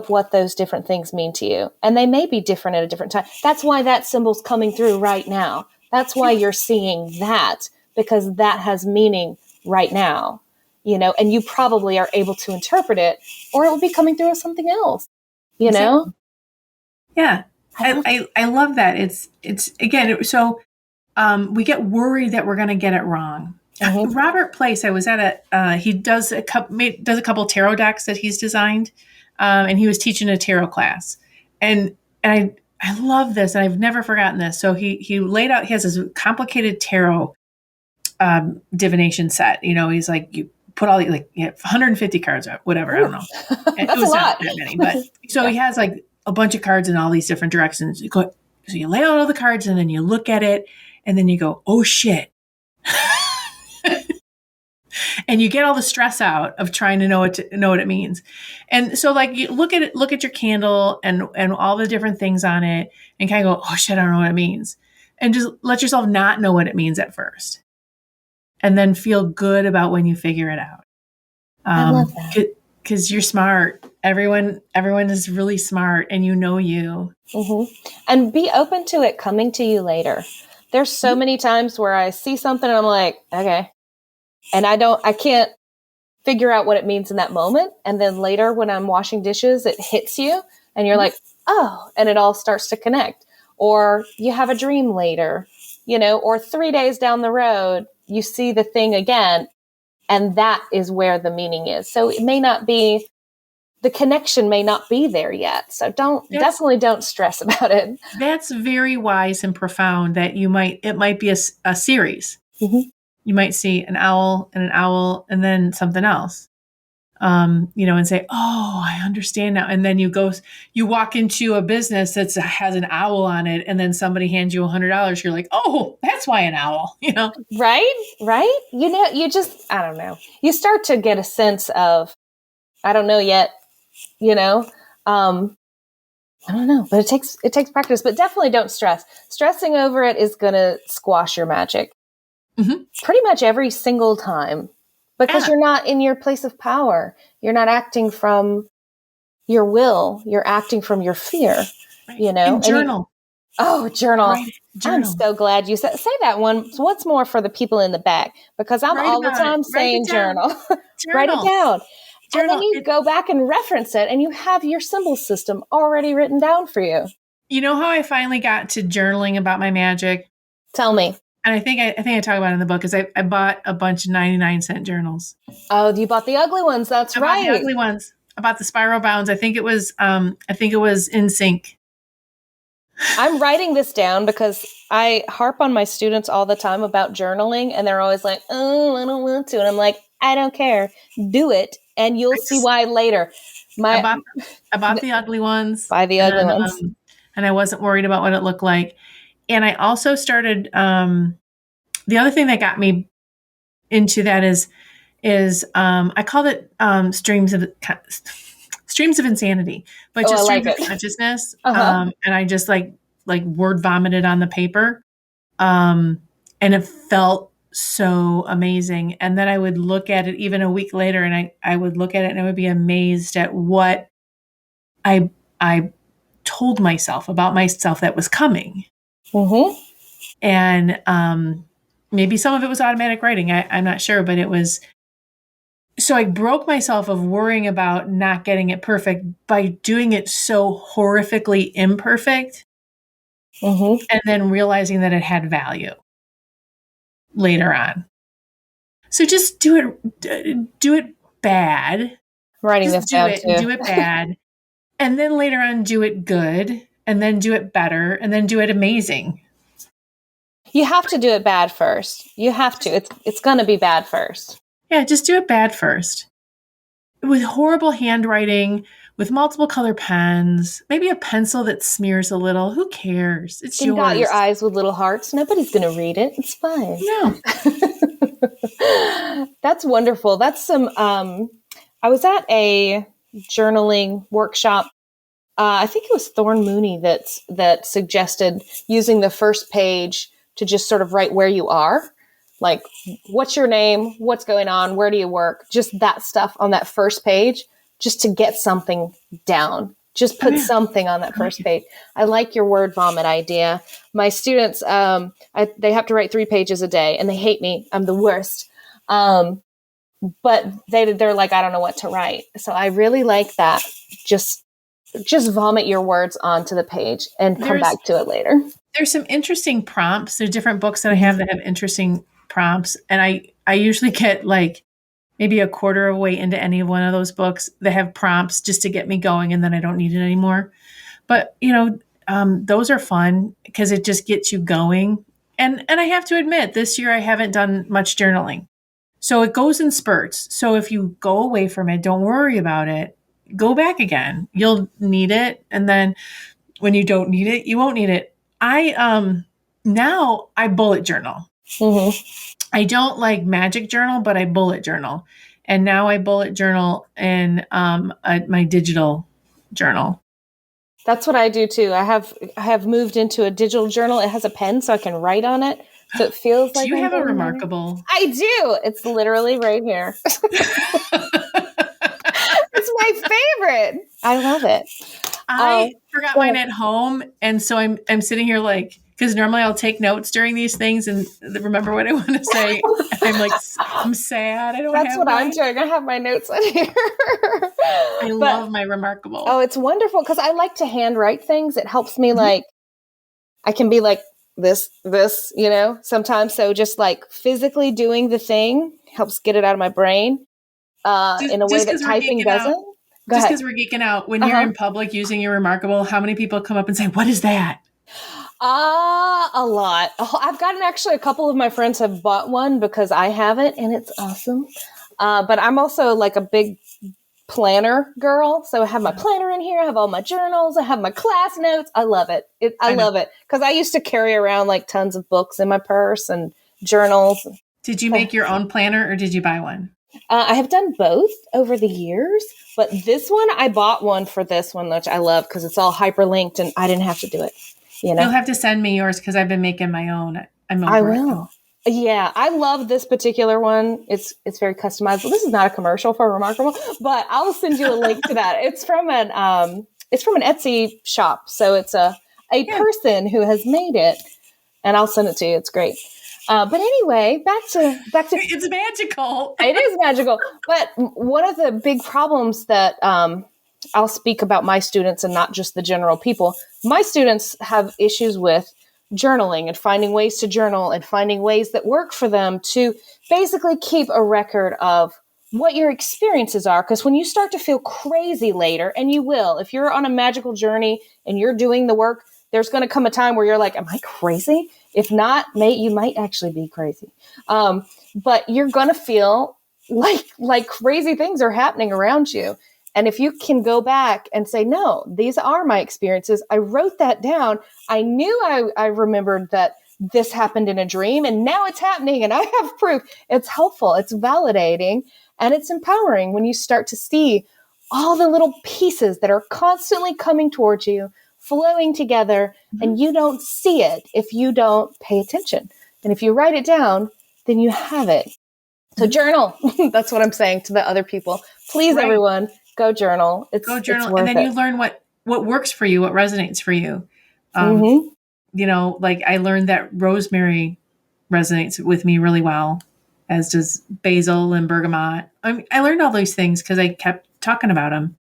what those different things mean to you. And they may be different at a different time. That's why that symbol's coming through right now. That's why you're seeing that, because that has meaning right now, and you probably are able to interpret it, or it will be coming through as something else, Exactly. Yeah. I love that. It's again, so we get worried that we're going to get it wrong. Robert Place, I was at he does a couple tarot decks that he's designed, and he was teaching a tarot class, and I love this, and I've never forgotten this. So he laid out, he has this complicated tarot divination set. He's like, you put all 150 cards out, whatever. I don't know. That's a lot. Not that many, but so he has like a bunch of cards in all these different directions. So you lay out all the cards, and then you look at it, and then you go, oh shit. And you get all the stress out of trying to know what it means. And so you look at your candle and all the different things on it, and kind of go, oh shit, I don't know what it means. And just let yourself not know what it means at first. And then feel good about when you figure it out. I love that. because you're smart. Everyone is really smart, and you. Mm-hmm. And be open to it coming to you later. There's so many times where I see something and I'm like, okay. And I can't figure out what it means in that moment. And then later when I'm washing dishes, it hits you and you're like, oh, and it all starts to connect. Or you have a dream later, or 3 days down the road, you see the thing again. And that is where the meaning is. So it may not be, the connection may not be there yet. So definitely don't stress about it. That's very wise and profound that it might be a series. Mm-hmm. You might see an owl and then something else, and say, oh, I understand now. And then you walk into a business that has an owl on it. And then somebody hands you $100. You're like, oh, that's why an owl, Right. You just, I don't know. You start to get a sense of, I don't know yet, I don't know, but it takes practice, but definitely don't stress. Stressing over it is going to squash your magic pretty much every single time because you're not in your place of power. You're not acting from your will. You're acting from your fear, And journal. Journal. Right. I'm so glad you say that one once more for the people in the back, because I'm all the time saying journal. Write it down. And then you go back and reference it and you have your symbol system already written down for you. You know how I finally got to journaling about my magic? Tell me. And I think I talk about it in the book is I bought a bunch of 99-cent journals. Oh, you bought the ugly ones. That's right. I bought the ugly ones. I bought the spiral bounds. I think it was In Sync. I'm writing this down because I harp on my students all the time about journaling and they're always like, oh, I don't want to. And I'm like, I don't care. Do it. And you'll see why later. I bought the ugly ones. Buy the ugly ones. And I wasn't worried about what it looked like. And I also started, the other thing that got me into that is I called it streams of insanity, but just streams of consciousness. And I just like word vomited on the paper. And it felt so amazing. And then I would look at it even a week later and I would look at it and I would be amazed at what I told myself about myself that was coming. Mm-hmm. And maybe some of it was automatic writing. I'm not sure, but it was. So I broke myself of worrying about not getting it perfect by doing it so horrifically imperfect. Mm-hmm. And then realizing that it had value later on. So just do it bad. Writing this down too. Do it bad. And then later on, do it good. And then do it better. And then do it amazing. You have to do it bad first. You have to. It's going to be bad first. Yeah, just do it bad first. With horrible handwriting, with multiple color pens, maybe a pencil that smears a little. Who cares? It's yours. You got your eyes with little hearts. Nobody's going to read it. It's fine. No. That's wonderful. That's some, I was at a journaling workshop. I think it was Thorne Mooney that suggested using the first page to just sort of write where you are. Like, what's your name? What's going on? Where do you work? Just that stuff on that first page, just to get something down. Just put something on that first page. I like your word vomit idea. My students, they have to write 3 pages a day, and they hate me. I'm the worst. But they're like, I don't know what to write. So I really like that. Just vomit your words onto the page and come back to it later. There's some interesting prompts. There's different books that I have that have interesting prompts. And I usually get like maybe a quarter of the way into any of one of those books that have prompts just to get me going. And then I don't need it anymore. But, those are fun because it just gets you going. And I have to admit, this year I haven't done much journaling. So it goes in spurts. So if you go away from it, don't worry about it. Go back again. You'll need it. And then when you don't need it, you won't need it. Now I bullet journal. Mm-hmm. I don't like magic journal, but I bullet journal. And now I bullet journal in my digital journal. That's what I do too. I have moved into a digital journal. It has a pen so I can write on it. So it feels like you have a remarkable. I do. It's literally right here. my favorite. I love it. I forgot mine at home, and so I'm sitting here like, because normally I'll take notes during these things and remember what I want to say. I'm like, I'm sad. I don't have That's what mine. I'm doing. I have my notes in here. I love my remarkable. Oh, it's wonderful because I like to handwrite things. It helps me like, I can be like this, sometimes. So just like physically doing the thing helps get it out of my brain in a way that typing doesn't. Just because we're geeking out, when you're in public using your remarkable, how many people come up and say, what is that? A lot. I've gotten actually a couple of my friends have bought one because I have it and it's awesome. But I'm also like a big planner girl. So I have my planner in here. I have all my journals. I have my class notes. I love it. I love it because I used to carry around like tons of books in my purse and journals. Did you make your own planner or did you buy one? I have done both over the years, but this one, I bought one for this one, which I love because it's all hyperlinked and I didn't have to do it. You'll have to send me yours because I've been making my own. I will. Yeah, I love this particular one. It's very customizable. This is not a commercial for Remarkable, but I'll send you a link to that. It's from an Etsy shop, so it's a person who has made it, and I'll send it to you. It's great. But anyway, back to it's magical. It is magical. But one of the big problems that I'll speak about my students and not just the general people. My students have issues with journaling and finding ways to journal and finding ways that work for them to basically keep a record of what your experiences are. Because when you start to feel crazy later, and you will, if you're on a magical journey and you're doing the work, there's going to come a time where you're like, am I crazy? If not, you might actually be crazy. But you're going to feel like crazy things are happening around you. And if you can go back and say, no, these are my experiences. I wrote that down. I knew I remembered that this happened in a dream and now it's happening and I have proof. It's helpful. It's validating and it's empowering when you start to see all the little pieces that are constantly coming towards you, flowing together, and you don't see it if you don't pay attention. And if you write it down, then you have it. So journal. That's what I'm saying to the other people. Please, everyone, go journal. Go journal. And then you learn what works for you, what resonates for you. Like I learned that rosemary resonates with me really well, as does basil and bergamot. I learned all these things because I kept talking about them.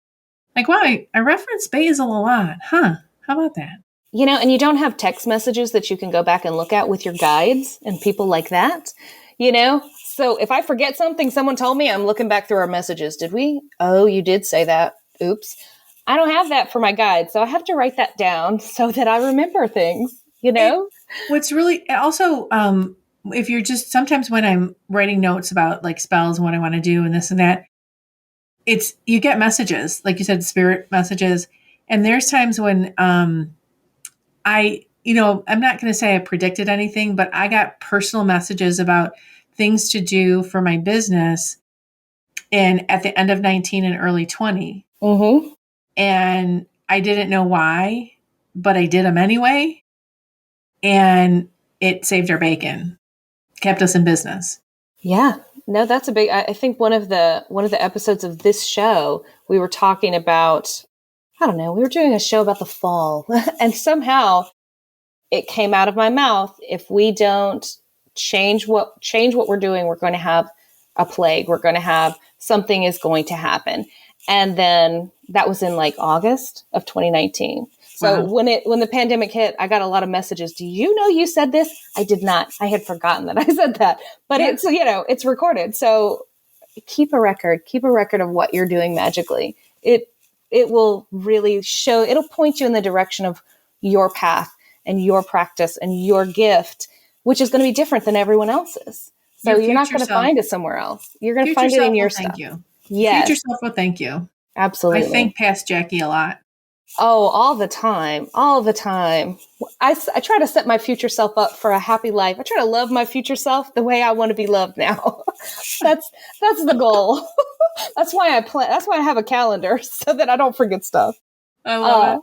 Like, wow, I reference basil a lot. Huh? How about that? And you don't have text messages that you can go back and look at with your guides and people like that, So if I forget something someone told me, I'm looking back through our messages. Did we? Oh, you did say that. Oops. I don't have that for my guide. So I have to write that down so that I remember things, What's really also, if you're just, sometimes when I'm writing notes about like spells and what I want to do and this and that, you get messages, like you said, spirit messages. And there's times when I'm not going to say I predicted anything, but I got personal messages about things to do for my business at the end of 19 and early 20. Mm-hmm. And I didn't know why, but I did them anyway. And it saved our bacon, kept us in business. Yeah. No, that's I think one of the episodes of this show, we were talking about, I don't know, we were doing a show about the fall and somehow it came out of my mouth. If we don't change what we're doing, we're going to have a plague. We're going to have something is going to happen. And then that was in like August of 2019. So when the pandemic hit, I got a lot of messages. Do you know you said this? I did not. I had forgotten that I said that, but it's, it's recorded. So keep a record of what you're doing magically. It will really it'll point you in the direction of your path and your practice and your gift, which is going to be different than everyone else's. So you're not going to find it somewhere else. You're going to find it in your stuff. Thank you. Yes. Future self will thank you. Absolutely. I thank past Jacki a lot. Oh, all the time. All the time. I try to set my future self up for a happy life. I try to love my future self the way I want to be loved now. That's the goal. That's why I plan. That's why I have a calendar so that I don't forget stuff. I love it.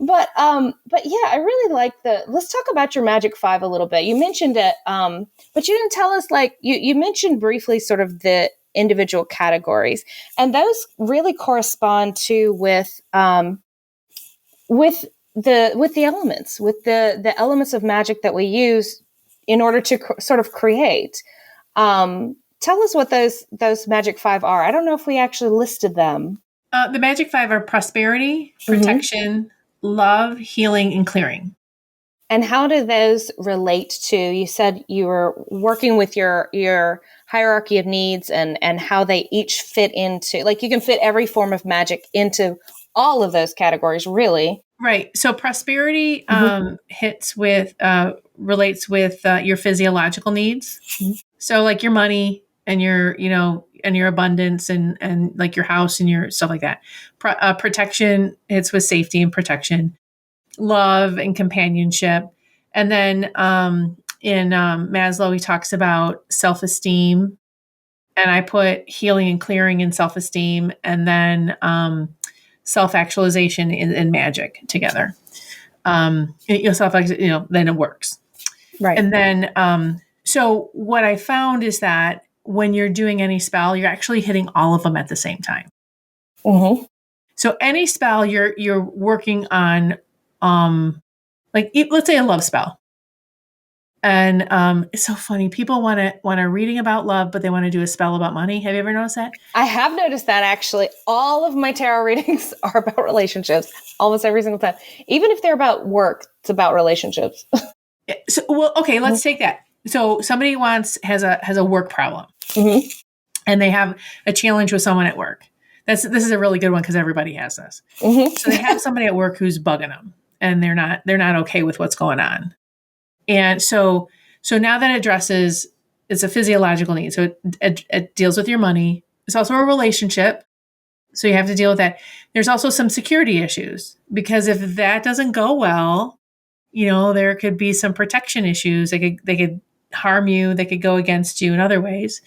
But yeah, I really like let's talk about your Magic 5 a little bit. You mentioned it, but you didn't tell us, like, you mentioned briefly sort of the individual categories. And those really correspond to with the elements, with the elements of magic that we use in order to sort of create. Tell us what those magic 5 are. I don't know if we actually listed them. The magic 5 are prosperity, protection, love, healing, and clearing. And how do those relate to, you said you were working with your hierarchy of needs and how they each fit into, like you can fit every form of magic into all of those categories, really. Right. So prosperity relates with your physiological needs. Mm-hmm. So like your money and your, and your abundance and like your house and your stuff like that. Protection hits with safety and protection, love and companionship. And then in Maslow, he talks about self-esteem, and I put healing and clearing in self-esteem, and then self-actualization in magic together. Then it works. Right. And then, so what I found is that when you're doing any spell, you're actually hitting all of them at the same time. Mm-hmm. So any spell you're working on, like let's say a love spell. And it's so funny. People want a reading about love, but they want to do a spell about money. Have you ever noticed that? I have noticed that, actually. All of my tarot readings are about relationships, almost every single time. Even if they're about work, it's about relationships. Okay, let's take that. So somebody has a work problem, mm-hmm. and they have a challenge with someone at work. This is a really good one because everybody has this. Mm-hmm. So they have somebody at work who's bugging them, and they're not okay with what's going on. And so now that addresses, it's a physiological need. So it deals with your money. It's also a relationship. So you have to deal with that. There's also some security issues, because if that doesn't go well, there could be some protection issues. They could harm you. They could go against you in other ways.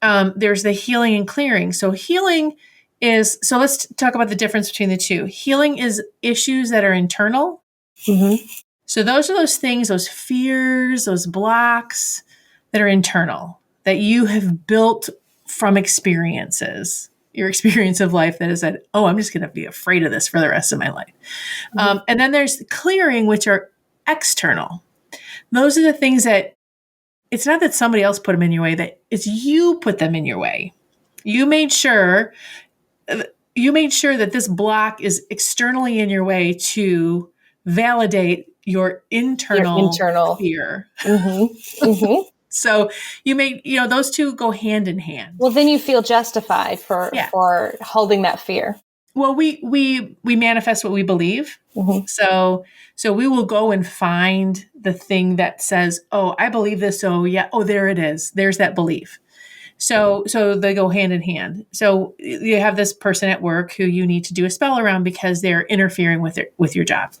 There's the healing and clearing. So so let's talk about the difference between the two. Healing is issues that are internal. Mm-hmm. So those are those things, those fears, those blocks that are internal, that you have built from experiences, your experience of life that has said, oh, I'm just going to be afraid of this for the rest of my life. Mm-hmm. And then there's clearing, which are external. Those are the things that it's not that somebody else put them in your way, that it's you put them in your way. You made sure that this block is externally in your way to validate your internal fear. Mm-hmm. Mm-hmm. So you those two go hand in hand. Well, then you feel justified for holding that fear. Well, we manifest what we believe. Mm-hmm. So we will go and find the thing that says, oh, I believe this. So yeah. Oh, there it is. There's that belief. So they go hand in hand. So you have this person at work who you need to do a spell around because they're interfering with your job.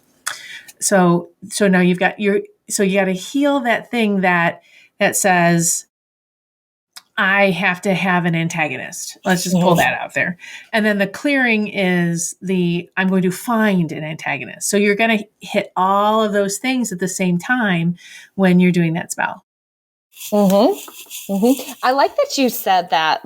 So now you got to heal that thing that says, I have to have an antagonist. Let's just pull that out there. And then the clearing is I'm going to find an antagonist. So you're going to hit all of those things at the same time when you're doing that spell. Mm-hmm. Mm-hmm. I like that you said that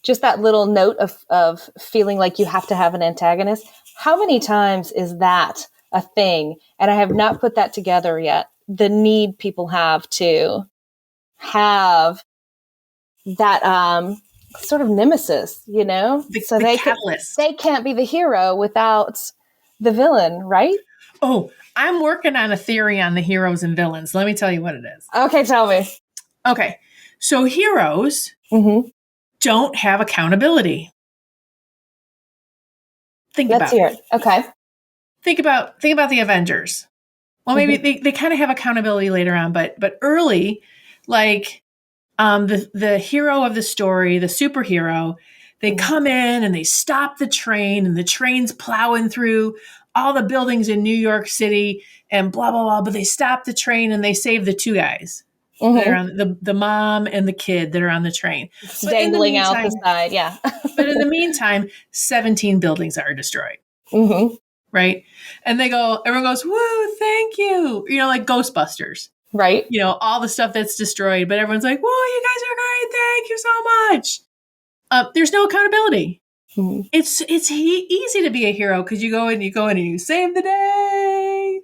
just that little note of feeling like you have to have an antagonist. How many times is that a thing? And I have not put that together yet. The need people have to have that sort of nemesis, so they can't be the hero without the villain, right? Oh, I'm working on a theory on the heroes and villains. Let me tell you what it is. Okay, tell me. Okay, so heroes don't have accountability. Let's hear it. Okay. Think about the Avengers. Well, maybe they kind of have accountability later on, but early, like the hero of the story, the superhero, they come in and they stop the train, and the train's plowing through all the buildings in New York City and blah, blah, blah. But they stop the train and they save the two guys. That are on the mom and the kid that are on the train. Dangling out the side, yeah. But in the meantime, 17 buildings are destroyed. Mm-hmm. Right? And everyone goes, woo, thank you. Like Ghostbusters. Right. All the stuff that's destroyed, but everyone's like, whoa, you guys are great. thank you so much. There's no accountability. Mhm. It's easy to be a hero because you go in and you save the day,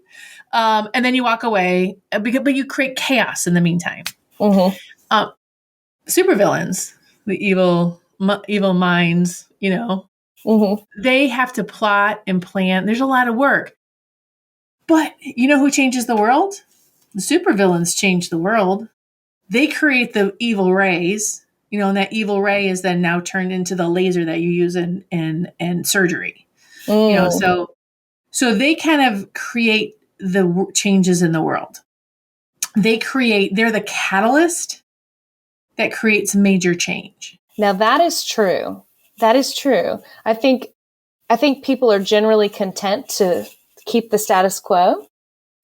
and then you walk away. But you create chaos in the meantime. Mhm. Supervillains, the evil minds, Mhm. they have to plot and plan. There's a lot of work. But you know who changes the world? The supervillains change the world. They create the evil rays, and that evil ray is then now turned into the laser that you use in surgery. Mm. So they kind of create the changes in the world. They're the catalyst that creates major change. Now that is true. That is true. I think people are generally content to keep the status quo,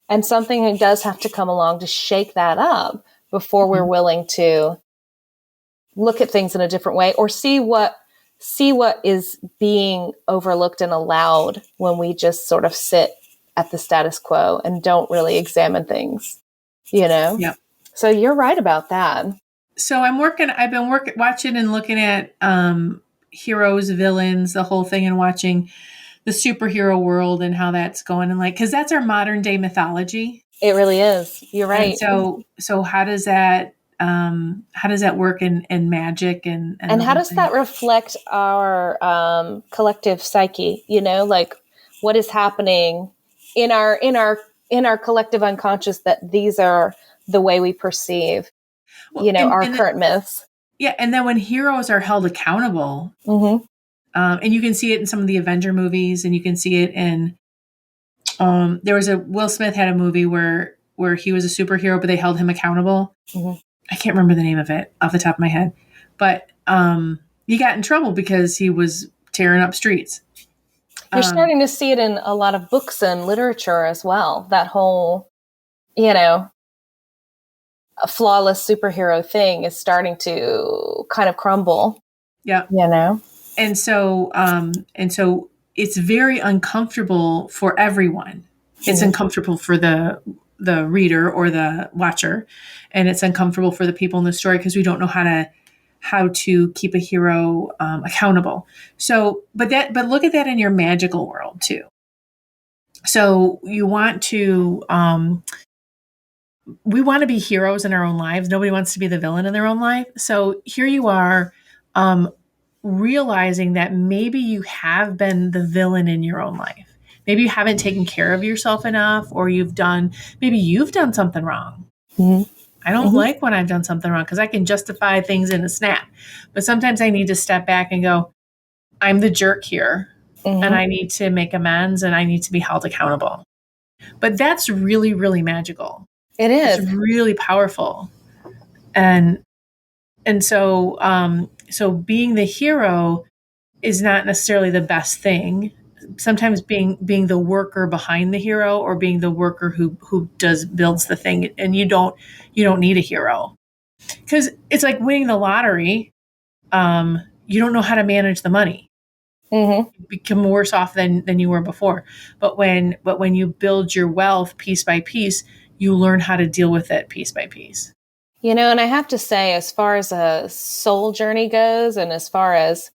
and something does have to come along to shake that up before we're willing to look at things in a different way or see what is being overlooked and allowed when we just sort of sit at the status quo and don't really examine things, Yeah. So you're right about that. So I've been watching and looking at heroes, villains, the whole thing, and watching the superhero world and how that's going, and because that's our modern day mythology. It really is. You're right. And so how does that work in magic and how does that reflect our collective psyche? What is happening in our collective unconscious that these are the way we perceive, our current myths. Yeah, and then when heroes are held accountable, mm-hmm. And you can see it in some of the Avenger movies, and you can see it in. There was Will Smith had a movie where he was a superhero, but they held him accountable. Mm-hmm. I can't remember the name of it off the top of my head, but he got in trouble because he was tearing up streets. You're starting to see it in a lot of books and literature as well. That whole, a flawless superhero thing is starting to kind of crumble. Yeah. And so it's very uncomfortable for everyone. It's uncomfortable for the reader or the watcher, and it's uncomfortable for the people in the story because we don't know how to keep a hero accountable. So, but look at that in your magical world too. So you want to, we want to be heroes in our own lives. Nobody wants to be the villain in their own life. So here you are, realizing that maybe you have been the villain in your own life. Maybe you haven't taken care of yourself enough, or maybe you've done something wrong. Mm-hmm. I don't like when I've done something wrong because I can justify things in a snap. But sometimes I need to step back and go, I'm the jerk here, and I need to make amends, and I need to be held accountable. But that's really, really magical. It is. It's really powerful. And so being the hero is not necessarily the best thing. Sometimes being the worker behind the hero, or being the worker who builds the thing, and you don't need a hero, because it's like winning the lottery. You don't know how to manage the money. You become worse off than you were before. But when you build your wealth piece by piece, you learn how to deal with it piece by piece. And I have to say, as far as a soul journey goes, and as far as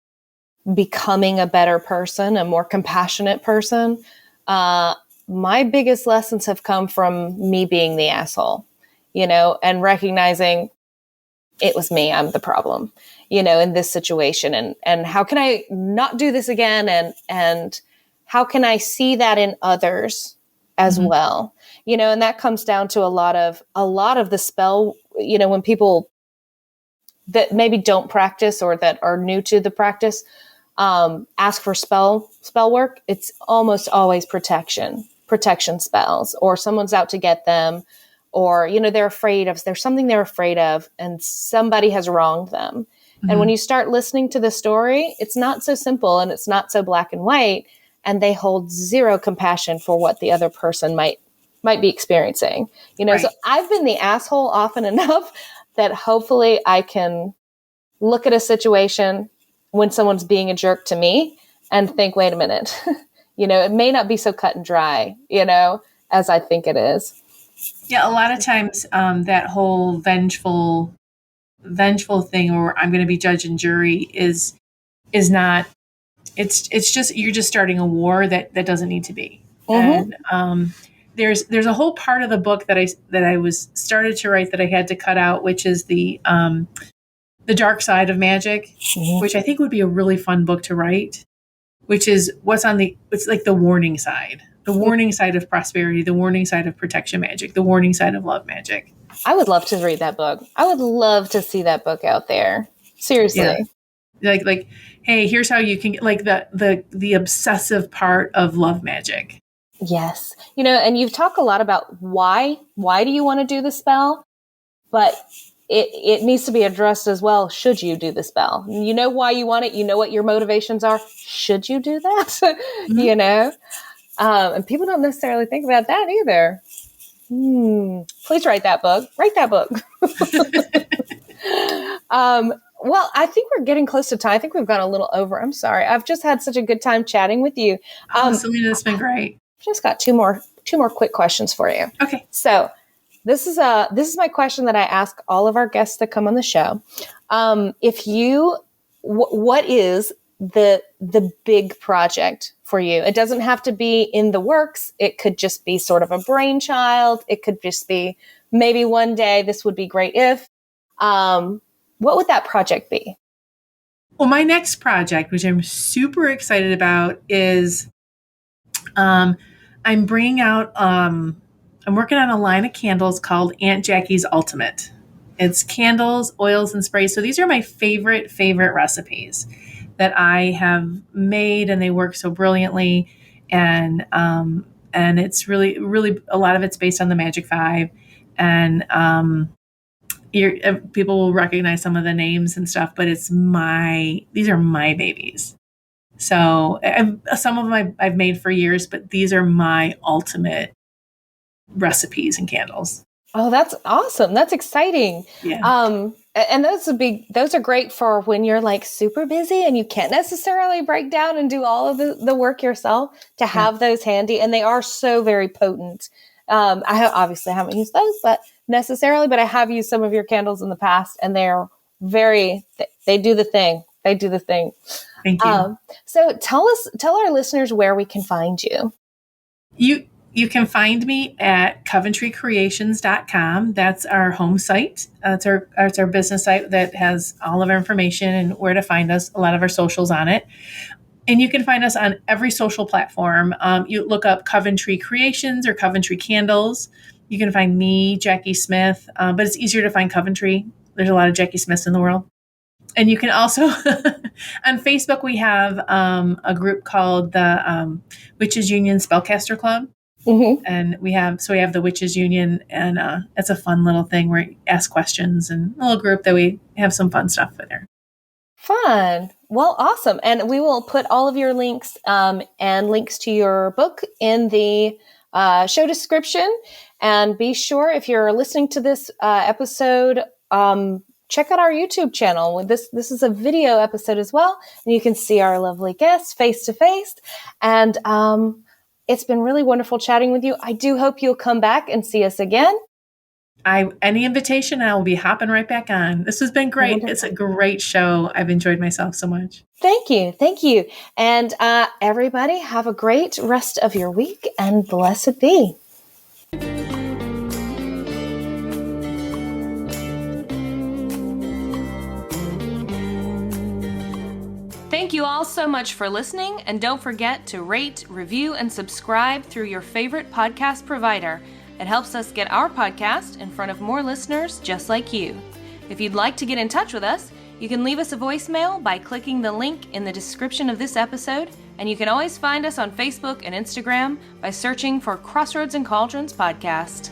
becoming a better person, a more compassionate person, my biggest lessons have come from me being the asshole, and recognizing it was me, I'm the problem, in this situation. And how can I not do this again? And how can I see that in others as well? And that comes down to a lot of the spell, when people that maybe don't practice or that are new to the practice, ask for spell work. It's almost always protection spells, or someone's out to get them, or, there's something they're afraid of, and somebody has wronged them. And when you start listening to the story, it's not so simple, and it's not so black and white, and they hold zero compassion for what the other person might be experiencing, Right. So I've been the asshole often enough that hopefully I can look at a situation when someone's being a jerk to me and think, wait a minute, it may not be so cut and dry, as I think it is. Yeah, a lot of times that whole vengeful vengeful thing, or I'm going to be judge and jury is not. It's just, you're just starting a war that doesn't need to be. And there's a whole part of the book that I was started to write that I had to cut out, which is the dark side of magic, which I think would be a really fun book to write, which is it's like the warning side of prosperity, the warning side of protection magic, the warning side of love magic. I would love to read that book. I would love to see that book out there. Seriously. Yeah. Like, hey, here's how you can get, like, the obsessive part of love magic. Yes. And you've talked a lot about why do you want to do the spell, but it needs to be addressed as well. Should you do the spell? You know why you want it. You know what your motivations are. Should you do that? And people don't necessarily think about that either. Please write that book. Write that book. Well, I think we're getting close to time. I think we've gone a little over. I'm sorry. I've just had such a good time chatting with you. Selena, it's been great. Just got two more quick questions for you. Okay. So this is my question that I ask all of our guests that come on the show. What is the big project for you? It doesn't have to be in the works. It could just be sort of a brainchild. It could just be maybe one day this would be great if. What would that project be? Well, my next project, which I'm super excited about, is I'm bringing out, I'm working on a line of candles called Aunt Jackie's Ultimate. It's candles, oils, and sprays. So these are my favorite recipes that I have made, and they work so brilliantly. And it's really, really, a lot of it's based on the Magic 5. And people will recognize some of the names and stuff, but these are my babies. So some of them I've made for years, but these are my ultimate recipes and candles. Oh, that's awesome. That's exciting. Yeah. And those are great for when you're like super busy and you can't necessarily break down and do all of the work yourself, to have those handy. And they are so very potent. I obviously haven't used those, but I have used some of your candles in the past, and they're they do the thing. They do the thing. Thank you. So tell our listeners where we can find you. You can find me at coventrycreations.com. That's our home site. It's our business site that has all of our information and where to find us, a lot of our socials on it. And you can find us on every social platform. You look up Coventry Creations or Coventry Candles. You can find me, Jacki Smith, but it's easier to find Coventry. There's a lot of Jacki Smiths in the world. And you can also, on Facebook, we have a group called the Witches Union Spellcaster Club. Mm-hmm. And we have the Witches Union, and it's a fun little thing where we ask questions, and a little group that we have some fun stuff with there. Fun. Well, awesome. And we will put all of your links and links to your book in the show description. And be sure, if you're listening to this episode, check out our YouTube channel. This is a video episode as well, and you can see our lovely guests face to face. And it's been really wonderful chatting with you. I do hope you'll come back and see us again. Any invitation, I will be hopping right back on. This has been great. Wonderful. It's a great show. I've enjoyed myself so much. Thank you. And everybody, have a great rest of your week, and blessed be. Thank you all so much for listening, and don't forget to rate, review, and subscribe through your favorite podcast provider. It helps us get our podcast in front of more listeners just like you. If you'd like to get in touch with us, you can leave us a voicemail by clicking the link in the description of this episode, and you can always find us on Facebook and Instagram by searching for Crossroads and Cauldrons Podcast.